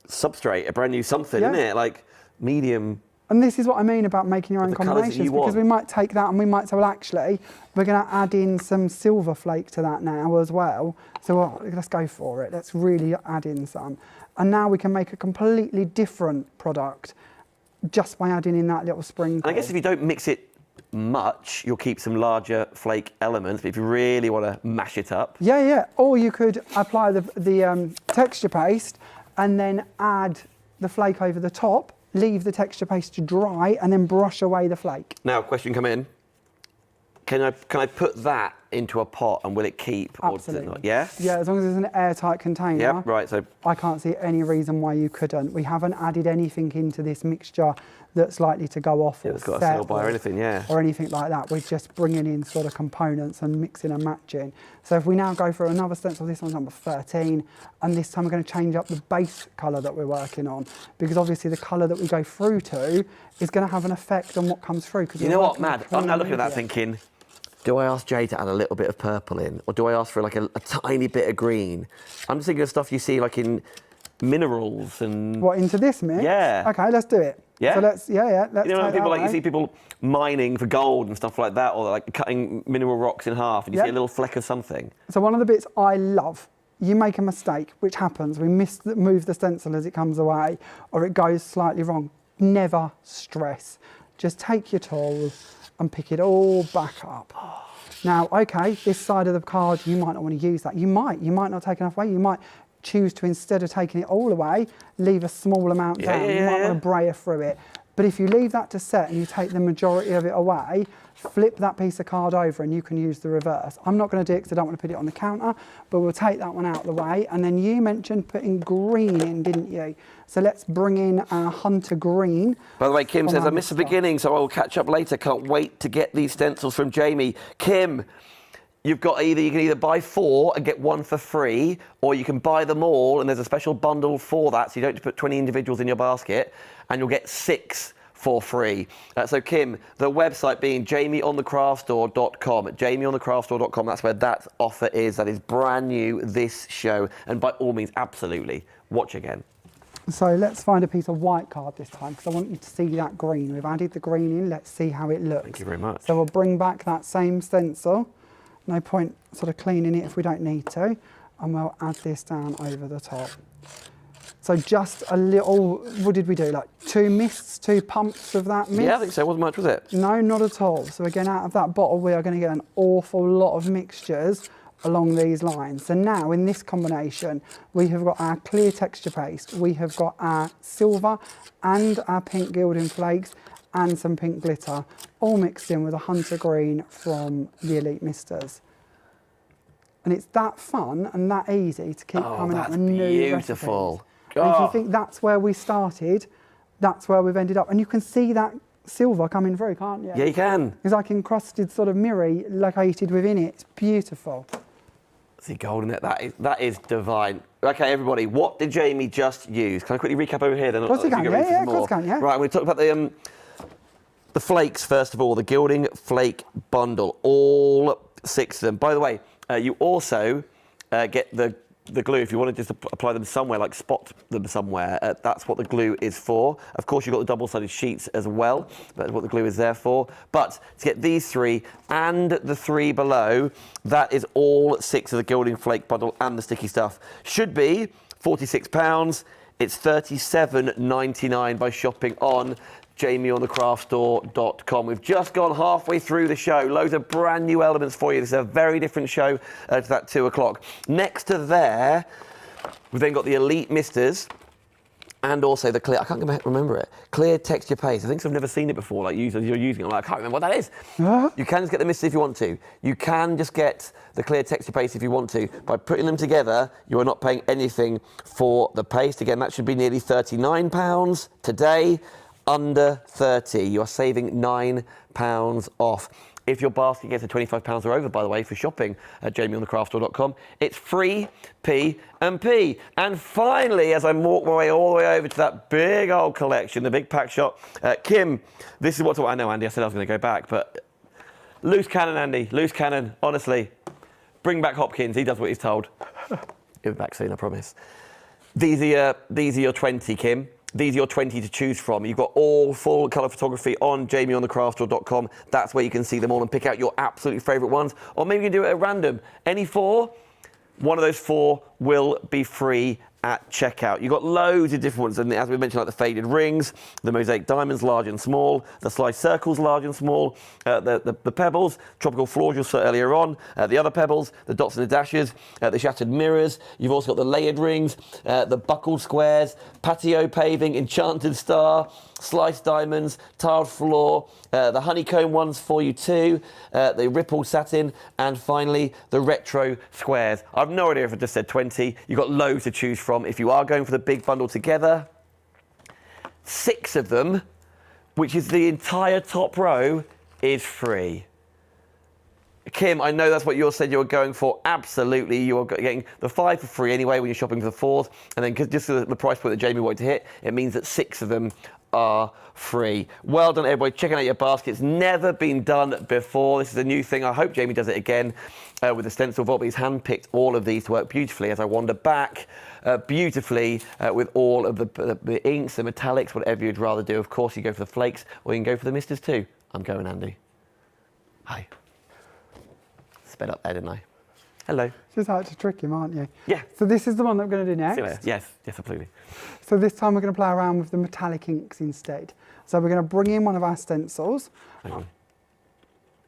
substrate, a brand new something, isn't it? Like medium.
And this is what I mean about making your own combinations, because we might take that and we might say, well, actually, we're going to add in some silver flake to that now as well. So let's go for it. Let's really add in some. And now we can make a completely different product just by adding in that little sprinkle.
And I guess if you don't mix it much, you'll keep some larger flake elements, but if you really want to mash it up.
Yeah. Or you could apply the texture paste and then add the flake over the top, leave the texture paste to dry, and then brush away the flake. Now,
question come in. Can I put that into a pot and will it keep?
Absolutely.
Or does it not? Yeah?
Yeah, as long as it's an airtight container.
Yep, right, so...
I can't see any reason why you couldn't. We haven't added anything into this mixture that's likely to go off or
it's got a
set
sell by or anything, yeah.
or anything like that. We're just bringing in sort of components and mixing and matching. So if we now go for another stencil, this one's number 13, and this time we're going to change up the base colour that we're working on, because obviously the colour that we go through to is going to have an effect on what comes through.
You know what, Mad? I'm now looking at that thinking, do I ask Jay to add a little bit of purple in, or do I ask for like a tiny bit of green? I'm just thinking of stuff you see like in minerals and...
What, into this mix?
Yeah.
Okay, let's do it.
Yeah?
So let's, let's
you know,
take
people
that
like, you see people mining for gold and stuff like that, or like cutting mineral rocks in half, and you see a little fleck of something.
So one of the bits I love, you make a mistake, which happens, we move the stencil as it comes away, or it goes slightly wrong. Never stress. Just take your tool and pick it all back up. Now, okay, this side of the card, you might not want to use that. You might not take enough away. You might choose to, instead of taking it all away, leave a small amount down. You might want to brayer through it. But if you leave that to set and you take the majority of it away, flip that piece of card over and you can use the reverse. I'm not going to do it because I don't want to put it on the counter, but we'll take that one out of the way. And then you mentioned putting green in, didn't you? So let's bring in our Hunter Green.
By the way, Kim says, I missed the beginning, so I will catch up later. Can't wait to get these stencils from Jamie. Kim, you can either buy 4 and get 1 for free, or you can buy them all and there's a special bundle for that, so you don't have to put 20 individuals in your basket, and you'll get 6 for free. So Kim, the website being jamieonthecraftstore.com. jamieonthecraftstore.com, that's where that offer is. That is brand new this show, and by all means, absolutely, watch again.
So let's find a piece of white card this time, because I want you to see that green. We've added the green in, let's see how it looks.
Thank you very much.
So we'll bring back that same stencil. No point sort of cleaning it if we don't need to. And we'll add this down over the top. So just a little, what did we do? Like 2 mists, 2 pumps of that mist?
Yeah, I think so. Wasn't much, was it?
No, not at all. So again, out of that bottle, we are going to get an awful lot of mixtures along these lines. So now in this combination, we have got our clear texture paste, we have got our silver and our pink gilding flakes and some pink glitter, all mixed in with a Hunter Green from the Elite Misters. And it's that fun and that easy to keep coming up with new recipes. And if you think that's where we started, that's where we've ended up. And you can see that silver coming through, can't you?
Yeah, you can.
It's like encrusted sort of mirror located within it. It's beautiful.
See gold in it. That is divine. Okay, everybody, what did Jamie just use? Can I quickly recap over here? Then
of course you can, yeah, of course you can, yeah.
Right, we're talking about the flakes first of all, the gilding flake bundle, all 6 of them. By the way, you also get the glue if you want to just apply them somewhere, like spot them somewhere. That's what the glue is for. Of course, you've got the double-sided sheets as well. That's what the glue is there for. But to get these 3 and the 3 below, that is all 6 of the gilding flake bundle and the sticky stuff. Should be £46. It's $37.99 by shopping on jamieonthecraftstore.com. We've just gone halfway through the show. Loads of brand new elements for you. This is a very different show to that 2 o'clock. Next to there, We've then got the Elite Misters. And also the clear, I can't remember it, clear texture paste. I think I've never seen it before, like you're using it. I'm like, I can't remember what that is. You can just get the misters if you want to. You can just get the clear texture paste if you want to. By putting them together, you are not paying anything for the paste. Again, that should be nearly £39 today, under 30. You are saving £9 off. If your basket gets to £25 or over, by the way, for shopping at jamieonthecraftstore.com, it's free P&P. And finally, as I walk my way all the way over to that big old collection, the big pack shop, Kim, this is what I know, Andy. I said I was going to go back, but loose cannon, Andy, loose cannon. Honestly, bring back Hopkins. He does what he's told. He'll be back soon, I promise. These are your 20, Kim. These are your 20 to choose from. You've got all full colour photography on jamieonthecraftstore.com. That's where you can see them all and pick out your absolute favourite ones. Or maybe you can do it at random. Any 4, one of those 4 will be free at checkout. You've got loads of different ones, and as we mentioned, like the faded rings, the mosaic diamonds, large and small, the sliced circles, large and small, the pebbles, tropical florals you saw earlier on, the other pebbles, the dots and the dashes, the shattered mirrors. You've also got the layered rings, the buckled squares, patio paving, enchanted star, sliced diamonds, tiled floor, the honeycomb ones for you too, the rippled satin, and finally the retro squares. I've no idea if I just said 20. You've got loads to choose from. If you are going for the big bundle together, 6 of them, which is the entire top row, is free. Kim, I know that's what you said you were going for. Absolutely, you're getting the 5 for free anyway when you're shopping for the 4th, and then just the price point that Jamie wanted to hit, it means that 6 of them are free. Well done, everybody. Checking out your baskets. Never been done before. This is a new thing. I hope Jamie does it again with the stencil vault. But he's handpicked all of these to work beautifully as I wander back beautifully with all of the inks, the metallics, whatever you'd rather do. Of course, you go for the flakes, or you can go for the misters too. I'm going, Andy. Hi. Sped up there, didn't I? Hello.
Just how to trick him, aren't you?
Yeah.
So this is the one that we're going to do next.
Yes, absolutely.
So this time we're going to play around with the metallic inks instead. So we're going to bring in one of our stencils.
Hang on.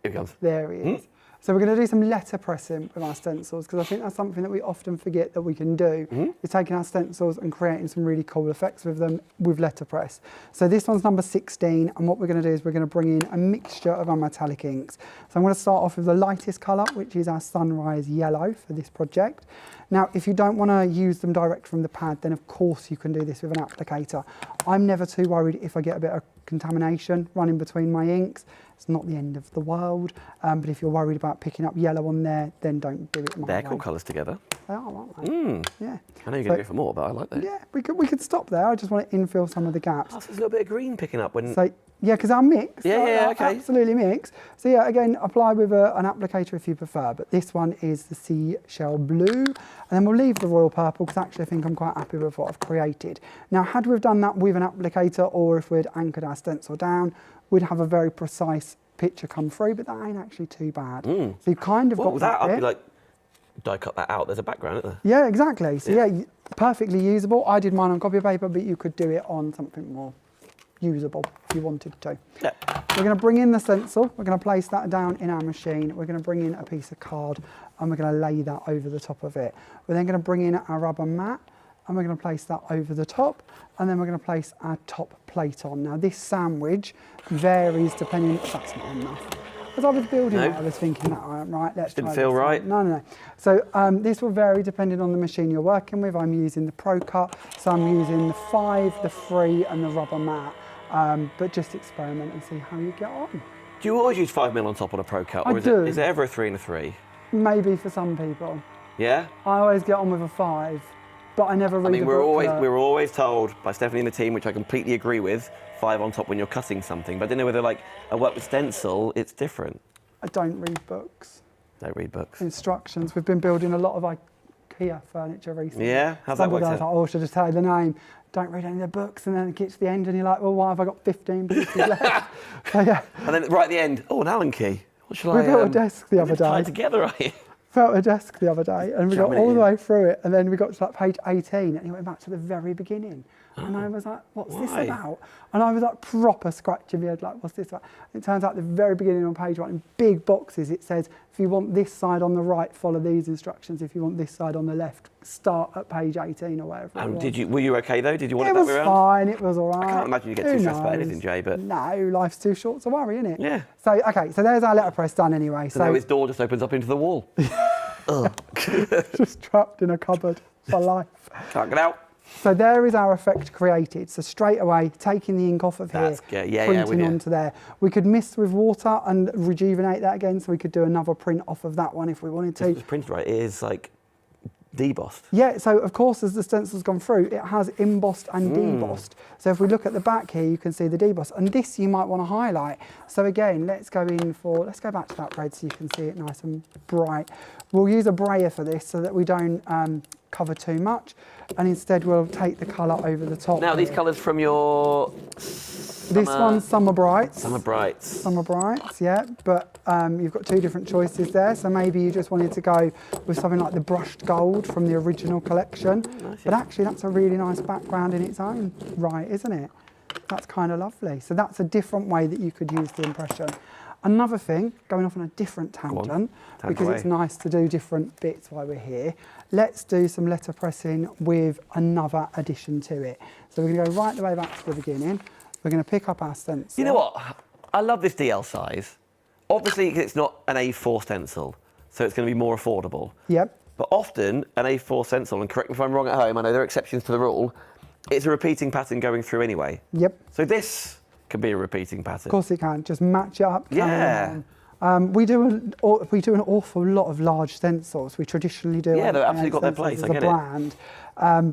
Here he comes.
There he is. So we're going to do some letter pressing with our stencils, because I think that's something that we often forget that we can do, is taking our stencils and creating some really cool effects with them with letter press. So this one's number 16, and what we're going to do is we're going to bring in a mixture of our metallic inks. So I'm going to start off with the lightest colour, which is our Sunrise Yellow for this project. Now, if you don't want to use them direct from the pad, then of course you can do this with an applicator. I'm never too worried if I get a bit of contamination running between my inks. It's not the end of the world, but if you're worried about picking up yellow on there, then don't do it my way.
They're cool colours together.
They are, aren't they? Yeah.
I know you're going to go for more, but I like that.
Yeah, we could stop there. I just want to infill some of the gaps.
Oh, so there's a little bit of green picking up when...
So, yeah, because our mix.
Yeah, okay.
Absolutely mix. So yeah, again, apply with an applicator if you prefer, but this one is the Seashell Blue. And then we'll leave the Royal Purple, because actually I think I'm quite happy with what I've created. Now, had we done that with an applicator, or if we'd anchored our stencil down, we'd have a very precise picture come through, but that ain't actually too bad. So you've kind of got that.
I'd be like, die cut that out. There's a background, isn't there?
Yeah, exactly. So yeah, perfectly usable. I did mine on copy paper, but you could do it on something more usable if you wanted to. Yeah. We're going to bring in the stencil. We're going to place that down in our machine. We're going to bring in a piece of card, and we're going to lay that over the top of it. We're then going to bring in our rubber mat, and we're going to place that over the top, and then we're going to place our top plate on. Now this sandwich varies depending, that's not enough. As I was building it, I was thinking that, right, let's
didn't feel right.
No. So this will vary depending on the machine you're working with. I'm using the Pro Cut, so I'm using the 5, the 3, and the rubber mat. But just experiment and see how you get on.
Do you always use 5mm on top on a Pro Cut, or is it ever a 3 and a 3?
Maybe for some people.
Yeah?
I always get on with a 5, but I never read the booklet.
we're always told by Stephanie and the team, which I completely agree with, 5 on top when you're cutting something. But I don't know whether, like, I work with stencil, it's different.
I don't read books.
Don't read books.
Instructions. We've been building a lot of IKEA furniture recently.
Yeah? How's that worked out?
Like, oh, should I just tell you the name? Don't read any of the books, and then it gets to the end and you're like, well, why have I got 15 pieces left? So, yeah. And
then right at the end, oh, an Allen key. What shall
we built a desk the other day.
Tied together, are you?
Built a desk the other day, and we got all the way through it, and then we got to like page 18, and it went back to the very beginning. And I was like, what's this about? And I was like proper scratching my head, like, what's this about? And it turns out at the very beginning on page 1, in big boxes, it says, if you want this side on the right, follow these instructions. If you want this side on the left, start at page 18 or whatever.
Were you okay though? Did you want it that way around?
It was fine, it was all right.
I can't imagine you get too stressed about anything, Jay, but...
No, life's too short to worry, isn't it?
Yeah.
So, okay, so there's our letterpress done anyway.
So now his door just opens up into the wall.
Just trapped in a cupboard for life.
Can't get out.
So there is our effect created. So straight away, taking the ink off of here, printing onto there. We could mist with water and rejuvenate that again, so we could do another print off of that one if we wanted to.
It's printed right, it is like debossed.
Yeah, so of course as the stencil's gone through, it has embossed and debossed. So if we look at the back here, you can see the deboss. And this you might want to highlight. So again, let's go back to that red so you can see it nice and bright. We'll use a brayer for this so that we don't cover too much, and instead we'll take the colour over the top.
Now these colours from your
this one's Summer Brights.
Summer Brights. Summer
Brights, yeah, but you've got 2 different choices there, so maybe you just wanted to go with something like the brushed gold from the original collection. Nice, but actually that's a really nice background in its own right, isn't it? That's kind of lovely. So that's a different way that you could use the impression. Another thing, going off on a different tangent, because it's nice to do different bits while we're here, let's do some letterpressing with another addition to it. So we're going to go right the way back to the beginning. We're going to pick up our stencil.
You know what? I love this DL size. Obviously, it's not an A4 stencil, so it's going to be more affordable.
Yep.
But often, an A4 stencil, and correct me if I'm wrong at home, I know there are exceptions to the rule, it's a repeating pattern going through anyway.
Yep.
So this can be a repeating pattern.
Of course it can. Just match it up.
Yeah.
We do an awful lot of large stencils. We traditionally do.
Yeah, they've absolutely got their place. I get it.
Brand.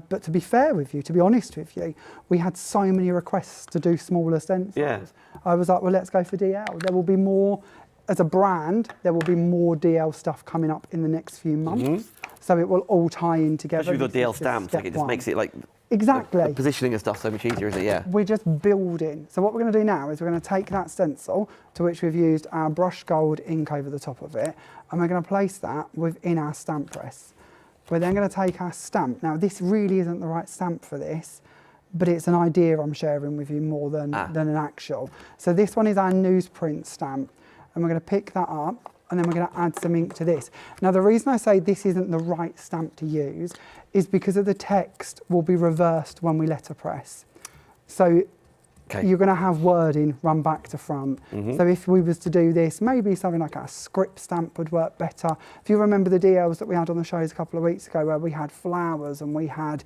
But to be fair with you, to be honest with you, we had so many requests to do smaller stencils.
Yeah.
I was like, well, let's go for DL. There will be more, as a brand, there will be more DL stuff coming up in the next few months. So it will all tie in together.
Especially with the DL stamps, like it just makes it like...
Exactly.
The positioning and stuff so much easier, is it? Yeah.
We're just building. So what we're going to do now is we're going to take that stencil, to which we've used our brushed gold ink over the top of it, and we're going to place that within our stamp press. We're then going to take our stamp. Now, this really isn't the right stamp for this, but it's an idea I'm sharing with you more than an actual. So this one is our newsprint stamp, and we're going to pick that up, and then we're going to add some ink to this. Now, the reason I say this isn't the right stamp to use is because of the text will be reversed when we letterpress. So you're going to have wording run back to front. So if we was to do this, maybe something like a script stamp would work better. If you remember the DLs that we had on the shows a couple of weeks ago where we had flowers and we had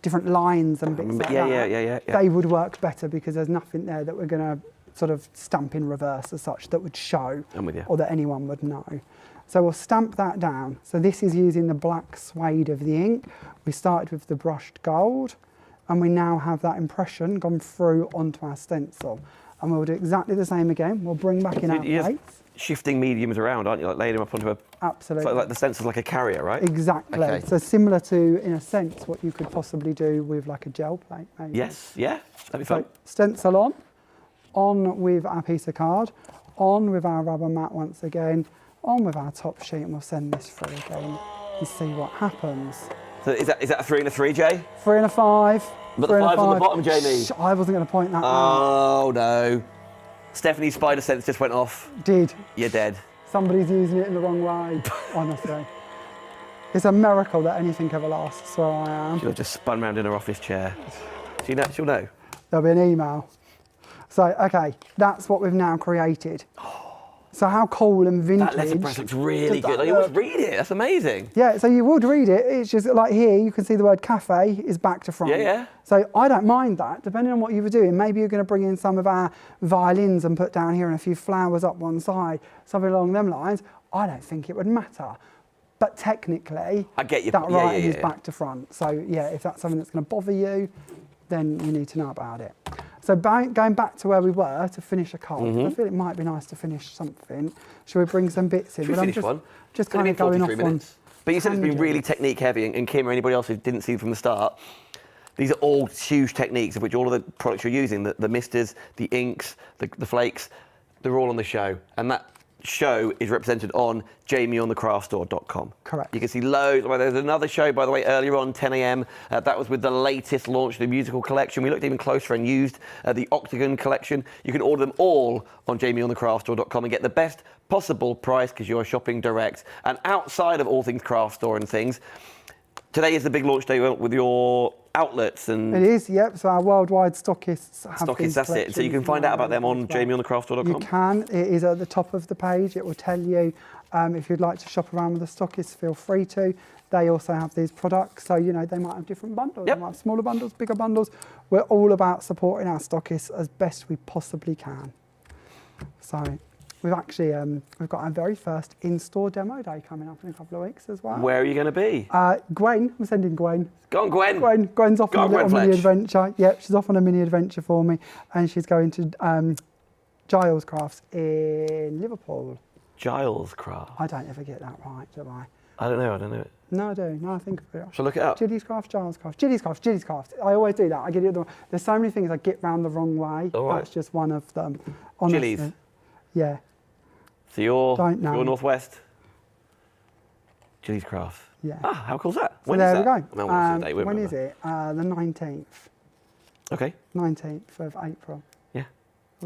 different lines and bits like that,
yeah.
they would work better because there's nothing there that we're going to sort of stamp in reverse as such that would show or that anyone would know. So we'll stamp that down. So this is using the black suede of the ink. We started with the brushed gold, and we now have that impression gone through onto our stencil. And we'll do exactly the same again. We'll bring back in our plates.
Shifting mediums around, aren't you? Like laying them up onto a...
Absolutely.
Like the stencil's like a carrier, right?
Exactly. Okay. So similar to, in a sense, what you could possibly do with like a gel plate, maybe.
Yes, yeah, that'd be fun.
So stencil on with our piece of card, on with our rubber mat once again, on with our top sheet, and we'll send this through again and see what happens.
So is that a 3 and a 3, Jay?
3 and a 5.
But the 5's on the bottom, Jamie.
Shh, I wasn't going to point that out.
Oh, no. Stephanie's spider sense just went off.
Did.
You're dead.
Somebody's using it in the wrong way, honestly. It's a miracle that anything ever lasts where I am.
She'll have just spun round in her office chair. She'll know.
There'll be an email. So, okay, that's what we've now created. So how cool and vintage.
That letterpress looks really good. You would read it. That's amazing.
Yeah, so you would read it. It's just like here, you can see the word cafe is back to front.
Yeah.
So I don't mind that, depending on what you were doing. Maybe you're going to bring in some of our violins and put down here and a few flowers up one side, something along them lines. I don't think it would matter. But technically,
I get you.
That writing is back to front. So yeah, if that's something that's going to bother you, then you need to know about it. So going back to where we were to finish a card, I feel it might be nice to finish something. Shall we bring some bits in?
Should we finish one?
Just kind of going off
minutes. But you said it's been really technique heavy, and Kim or anybody else who didn't see from the start, these are all huge techniques of which all of the products you're using, the misters, the inks, the flakes, they're all on the show. And that show is represented on jamieonthecraftstore.com.
Correct.
You can see loads. Well, there's another show, by the way, earlier on, 10 a.m. That was with the latest launch of the musical collection. We looked even closer and used the Octagon collection. You can order them all on jamieonthecraftstore.com and get the best possible price because you're shopping direct. And outside of all things craft store and things, today is the big launch day with your outlets. And
it is, yep. So our worldwide stockists have
Stockists, that's it. So you can find out about them on jamieonthecraftstore.com.
You can. It is at the top of the page. It will tell you if you'd like to shop around with the stockists, feel free to. They also have these products, so you know they might have different bundles.
Yep.
They might have smaller bundles, bigger bundles. We're all about supporting our stockists as best we possibly can. So we've actually we've got our very first in-store demo day coming up in a couple of weeks as well.
Where are you going to be?
Gwen, I'm sending Gwen.
Go on, Gwen.
Gwen's off on a little mini adventure. Yep, she's off on a mini adventure for me, and she's going to Giles Crafts in Liverpool.
Giles Craft.
I don't ever get that right, do I?
I don't know it.
No, I do. No, I think of it.
Shall I look it up?
Gillies Crafts, Giles Crafts, Gillies Crafts, Gillies Crafts. I always do that. I get it. There's so many things I get round the wrong way.
All right.
That's just one of them. Honestly.
Gillies.
Yeah.
So you're northwest. Gillies Crafts.
Yeah.
Ah, how cool's that?
So
When
there
is
we
that?
go. When is it? The 19th.
Okay.
19th of April.
Yeah.
Are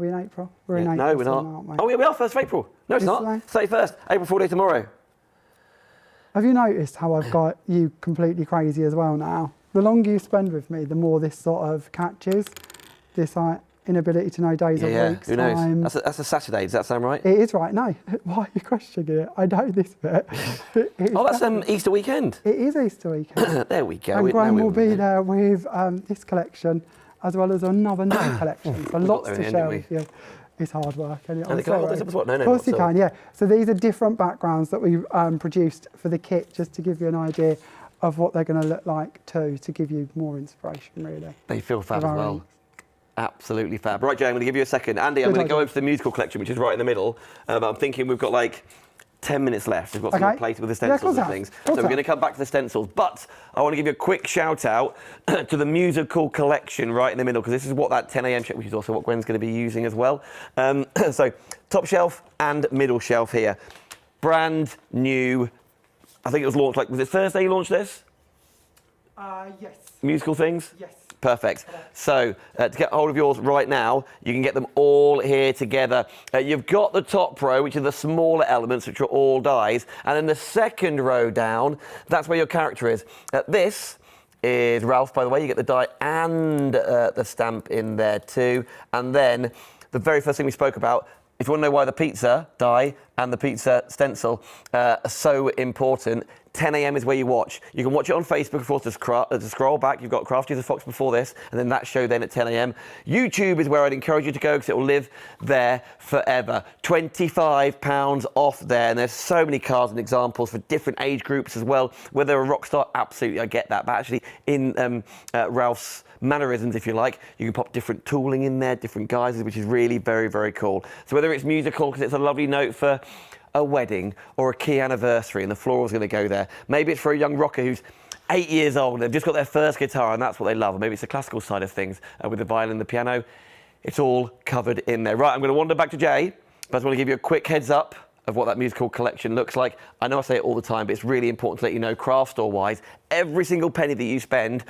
we in April? We're in April.
No, we're not.
Aren't we?
Oh, yeah, we are 1st of April. No, it's not. 31st. April 4 day tomorrow.
Have you noticed how I've got you completely crazy as well now? The longer you spend with me, the more this sort of catches. This inability to know days or weeks.
Who knows? That's a Saturday. Does that sound right?
It is right. No. Why are you questioning it? I know this bit.
Oh, that's Easter weekend.
It is Easter weekend.
There we go.
And Graham will be there with this collection as well as another new collection. So lots to share with you. It's hard work. And
they can hold this up as what? No,
of course you can, yeah. So these are different backgrounds that we produced for the kit, just to give you an idea of what they're going to look like too, to give you more inspiration, really.
They feel fab as well. Absolutely fab. Right, Jay, I'm going to give you a second. Andy, I'm going to go over to the musical collection, which is right in the middle. I'm thinking we've got like 10 minutes left. We've got some plates with the stencils and things. So we're going to come back to the stencils. But I want to give you a quick shout out to the musical collection right in the middle, because this is what that 10 a.m. check, which is also what Gwen's going to be using as well. So top shelf and middle shelf here. Brand new. I think it was launched, was it Thursday you launched this?
Yes.
Musical things?
Yes.
Perfect. So to get hold of yours right now, you can get them all here together. You've got the top row, which are the smaller elements, which are all dies. And then the second row down, that's where your character is. This is Ralph, by the way. You get the die and the stamp in there too. And then the very first thing we spoke about, if you want to know why the pizza die and the pizza stencil are so important, 10 a.m. is where you watch. You can watch it on Facebook, of course, to scroll back. You've got Crafty the Fox before this, and then that show then at 10 a.m. YouTube is where I'd encourage you to go, because it will live there forever. £25 off there, and there's so many cards and examples for different age groups as well. Whether they're a rock star, absolutely, I get that. But actually, in Ralph's mannerisms, if you like, you can pop different tooling in there, different guises, which is really very, very cool. So whether it's musical, because it's a lovely note for a wedding or a key anniversary, and the floral's going to go there. Maybe it's for a young rocker who's 8 years old and they've just got their first guitar and that's what they love. Or maybe it's the classical side of things with the violin and the piano. It's all covered in there. Right, I'm going to wander back to Jay, but I just want to give you a quick heads up of what that musical collection looks like. I know I say it all the time, but it's really important to let you know, craft store-wise, every single penny that you spend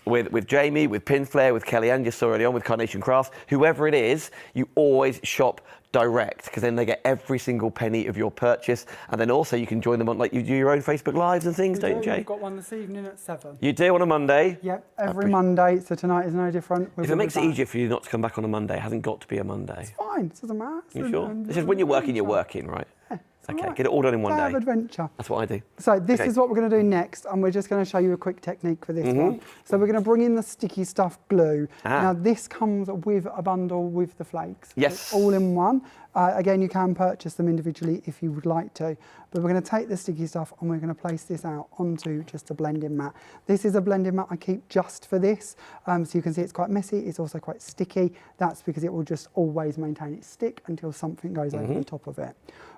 with Jamie, with Pinflare, with Kellyanne, just saw early on, with Carnation Crafts, whoever it is, you always shop direct, because then they get every single penny of your purchase, and then also you can join them on, like, you do your own Facebook Lives and things, don't you, Jay?
We've got one this evening at 7.
You do on a Monday?
Yep, every Monday, so tonight is no different.
If it makes it easier for you not to come back on a Monday, it hasn't got to be a Monday.
It's fine, it doesn't matter.
You sure? This is when you're working, right?
Yeah.
Okay, get it all done in one day.
Adventure.
That's what I do.
So this is what we're going to do next, and we're just going to show you a quick technique for this one. So we're going to bring in the sticky stuff glue. Now this comes with a bundle with the flakes.
Yes.
It's all in one. Again, you can purchase them individually if you would like to, but we're going to take the sticky stuff and we're going to place this out onto just a blending mat. This is a blending mat I keep just for this, so you can see it's quite messy. It's also quite sticky. That's because it will just always maintain its stick until something goes over the top of it.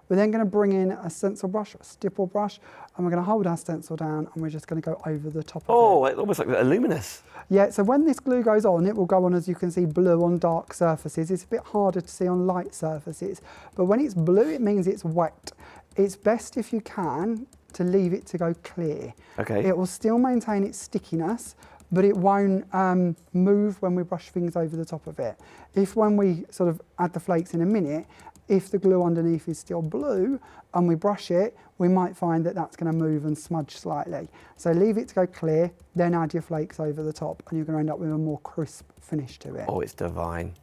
We're then going to bring in a stencil brush, a stipple brush, and we're going to hold our stencil down and we're just going to go over the top of it.
Oh, almost like a luminous.
Yeah, so when this glue goes on, it will go on, as you can see, blue on dark surfaces. It's a bit harder to see on light surfaces. surfaces. But when it's blue, it means it's wet. It's best, if you can, to leave it to go clear.
Okay.
It will still maintain its stickiness, but it won't move when we brush things over the top of it. If when we sort of add the flakes in a minute, if the glue underneath is still blue and we brush it, we might find that that's going to move and smudge slightly. So leave it to go clear, then add your flakes over the top, and you're going to end up with a more crisp finish to it.
Oh, it's divine.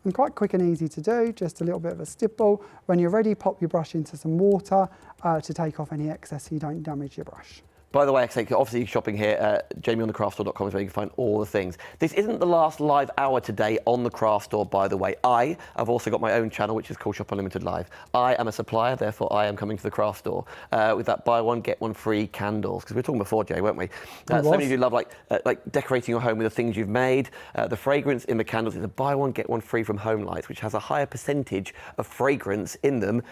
And quite quick and easy to do, just a little bit of a stipple. When you're ready, pop your brush into some water to take off any excess so you don't damage your brush.
By the way, obviously shopping here, jamieonthecraftstore.com is where you can find all the things. This isn't the last live hour today on the Craft Store, by the way. I've also got my own channel, which is called Shop Unlimited Live. I am a supplier, therefore I am coming to the Craft Store with that buy one, get one free candles. Because we were talking before, Jay, weren't we? So many of you love like decorating your home with the things you've made. The fragrance in the candles is a buy one, get one free from Home Lights, which has a higher percentage of fragrance in them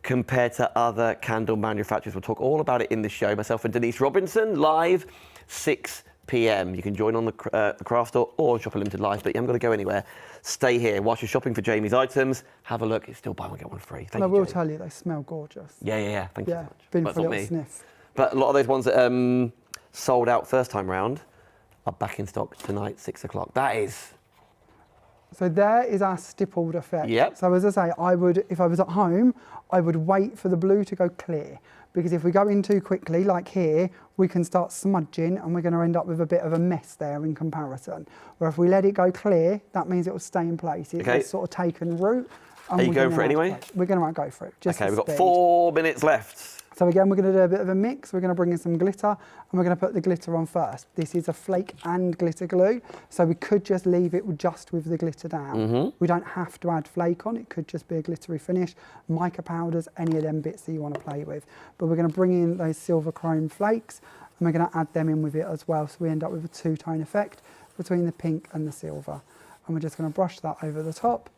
compared to other candle manufacturers. We'll talk all about it in the show. Myself and Denise Robinson, live, 6 p.m. You can join on the Craft Store or Shop Unlimited Live, but you haven't got to go anywhere. Stay here. Whilst you're shopping for Jamie's items, have a look. It's still buy one, get one free. Thank you,
I will
Jamie.
tell you, they smell gorgeous.
Yeah. Thank you so much.
Been
But
for a
it's not
little
me.
sniff.
But a lot of those ones that sold out first time round are back in stock tonight, 6 o'clock. That is...
So there is our stippled effect.
Yep.
So as I say, I would, if I was at home, I would wait for the blue to go clear, because if we go in too quickly, like here, we can start smudging and we're going to end up with a bit of a mess there in comparison. Where if we let it go clear, that means it will stay in place. It's sort of taken root.
Are you going for it anyway?
We're going to go for it. Just
Okay, we've got
speed.
4 minutes left.
So again, we're going to do a bit of a mix. We're going to bring in some glitter and we're going to put the glitter on first. This is a flake and glitter glue, so we could just leave it just with the glitter down. We don't have to add flake on, it could just be a glittery finish. Mica powders, any of them bits that you want to play with. But we're going to bring in those silver chrome flakes and we're going to add them in with it as well, so we end up with a two-tone effect between the pink and the silver. And we're just going to brush that over the top,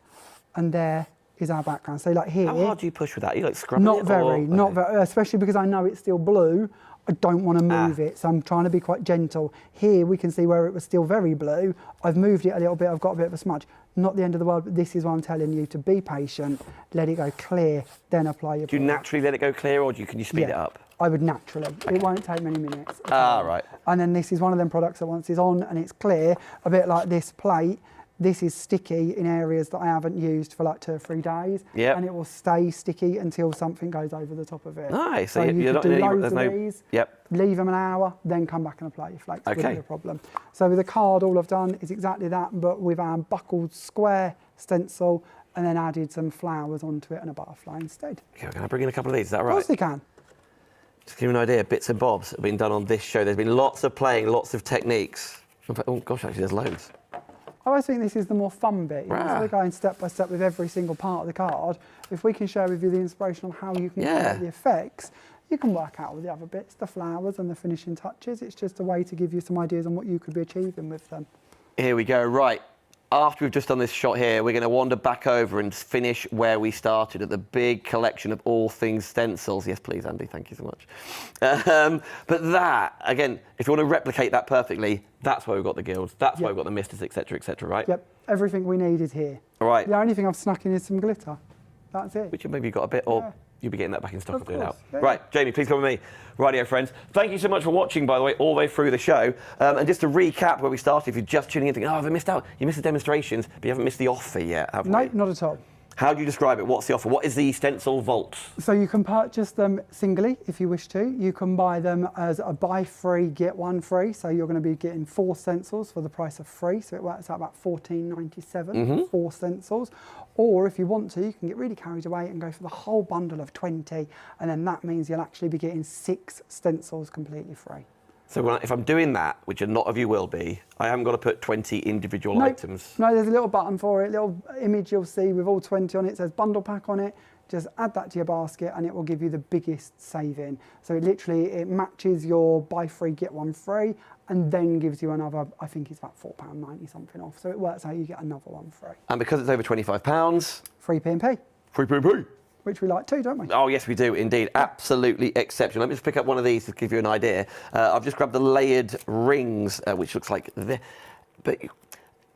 and there is our background. So like here...
How hard do you push with that? Are you like scrubbing
not
it?
Very, not very, especially because I know it's still blue. I don't want to move it, so I'm trying to be quite gentle. Here we can see where it was still very blue. I've moved it a little bit, I've got a bit of a smudge. Not the end of the world, but this is why I'm telling you to be patient, let it go clear, then apply your
Do you naturally let it go clear, or can you speed it up?
I would naturally. Okay. It won't take many minutes.
Right.
And then this is one of them products that once it's on and it's clear, a bit like this plate, this is sticky in areas that I haven't used for like 2 or 3 days.
Yep.
And it will stay sticky until something goes over the top of it.
Nice.
So you could do loads of these,
Yep.
leave them an hour, then come back and apply your flakes.
Okay.
Wouldn't be a problem. So with the card, all I've done is exactly that, but with our buckled square stencil, and then added some flowers onto it and a butterfly instead.
Okay, can I bring in a couple of these? Is that right?
Of course you can.
Just to give you an idea, bits and bobs have been done on this show. There's been lots of playing, lots of techniques. In fact, oh gosh, actually there's loads.
I always think this is the more fun bit. Instead of going step by step with every single part of the card, if we can share with you the inspiration on how you can create the effects, you can work out with the other bits, the flowers and the finishing touches. It's just a way to give you some ideas on what you could be achieving with them.
Here we go. Right. After we've just done this shot here, we're going to wander back over and finish where we started at the big collection of all things stencils. Yes, please, Andy. Thank you so much. But that, again, if you want to replicate that perfectly, that's why we've got the guilds. That's why we've got the misters, etc., right?
Yep. Everything we need is here.
All right.
The only thing I've snuck in is some glitter. That's it.
Which maybe you've got a bit, or you'll be getting that back in stock
Of
after doing that.
course, yeah.
Right, Jamie, please come with me. Rightio, friends. Thank you so much for watching, by the way, all the way through the show. And just to recap where we started, if you're just tuning in thinking, oh, have I missed out? You missed the demonstrations, but you haven't missed the offer yet, have
No,
we?
not at all.
How do you describe it? What's the offer? What is the stencil vault?
So you can purchase them singly if you wish to. You can buy them as a buy 3, get 1 free. So you're going to be getting 4 stencils for the price of 3. So it works out about $14.97 for 4 stencils. Or if you want to, you can get really carried away and go for the whole bundle of 20. And then that means you'll actually be getting 6 stencils completely free.
So if I'm doing that, which a lot of you will be, I haven't got to put 20 individual items.
No, there's a little button for it, little image you'll see with all 20 on it. It says bundle pack on it. Just add that to your basket and it will give you the biggest saving. So it matches your buy 3, get 1 free, and then gives you another, I think it's about £4.90 something off. So it works out you get another one free.
And because it's over £25,
Free P&P.
free P&P.
Which we like too, don't we?
Oh, yes, we do, indeed. Absolutely exceptional. Let me just pick up one of these to give you an idea. I've just grabbed the layered rings, which looks like this. But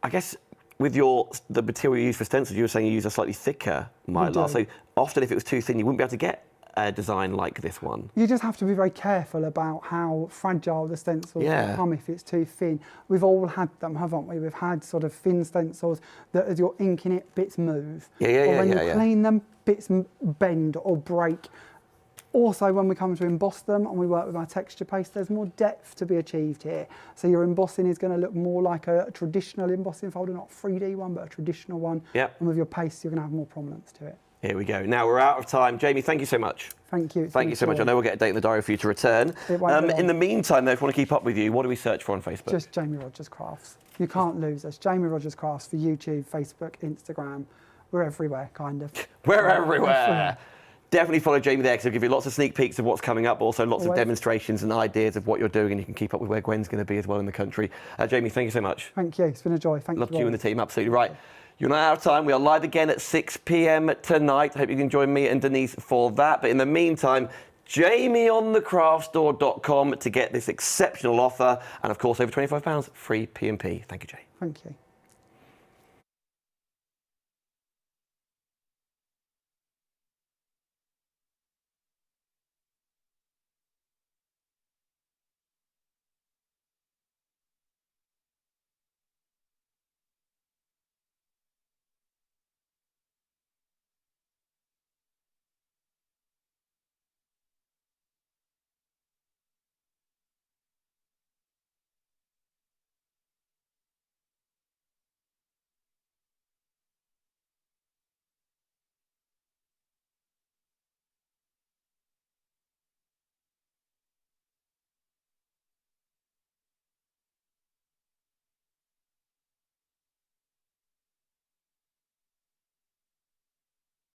I guess with the material you use for stencils, you were saying you use a slightly thicker mylar. So often if it was too thin, you wouldn't be able to get a design like this one.
You just have to be very careful about how fragile the stencils become if it's too thin. We've all had them, haven't we? We've had sort of thin stencils that as you're inking it, bits move. Or when you clean them, bits bend or break. Also, when we come to emboss them and we work with our texture paste, there's more depth to be achieved here. So your embossing is going to look more like a traditional embossing folder, not a 3D one, but a traditional one.
Yep.
And with your paste, you're going to have more prominence to it.
Here we go. Now we're out of time. Jamie, thank you so much.
Thank you.
Thank you so much. I know we'll get a date in the diary for you to return. In the meantime, though, if you want to keep up with you, what do we search for on Facebook?
Just Jamie Rodgers Crafts. You can't lose us. Jamie Rodgers Crafts for YouTube, Facebook, Instagram. We're everywhere, kind of.
We're everywhere. Definitely follow Jamie there because he'll give you lots of sneak peeks of what's coming up, but also lots of demonstrations and ideas of what you're doing, and you can keep up with where Gwen's going to be as well in the country. Jamie, thank you so much.
Thank you. It's been a joy. Thank you.
Love you and the team. Absolutely right. You're not out of time. We are live again at 6 p.m. tonight. I hope you can join me and Denise for that. But in the meantime, JamieOnTheCraftStore.com to get this exceptional offer. And of course, over £25 free P&P. Thank you, Jay.
Thank you.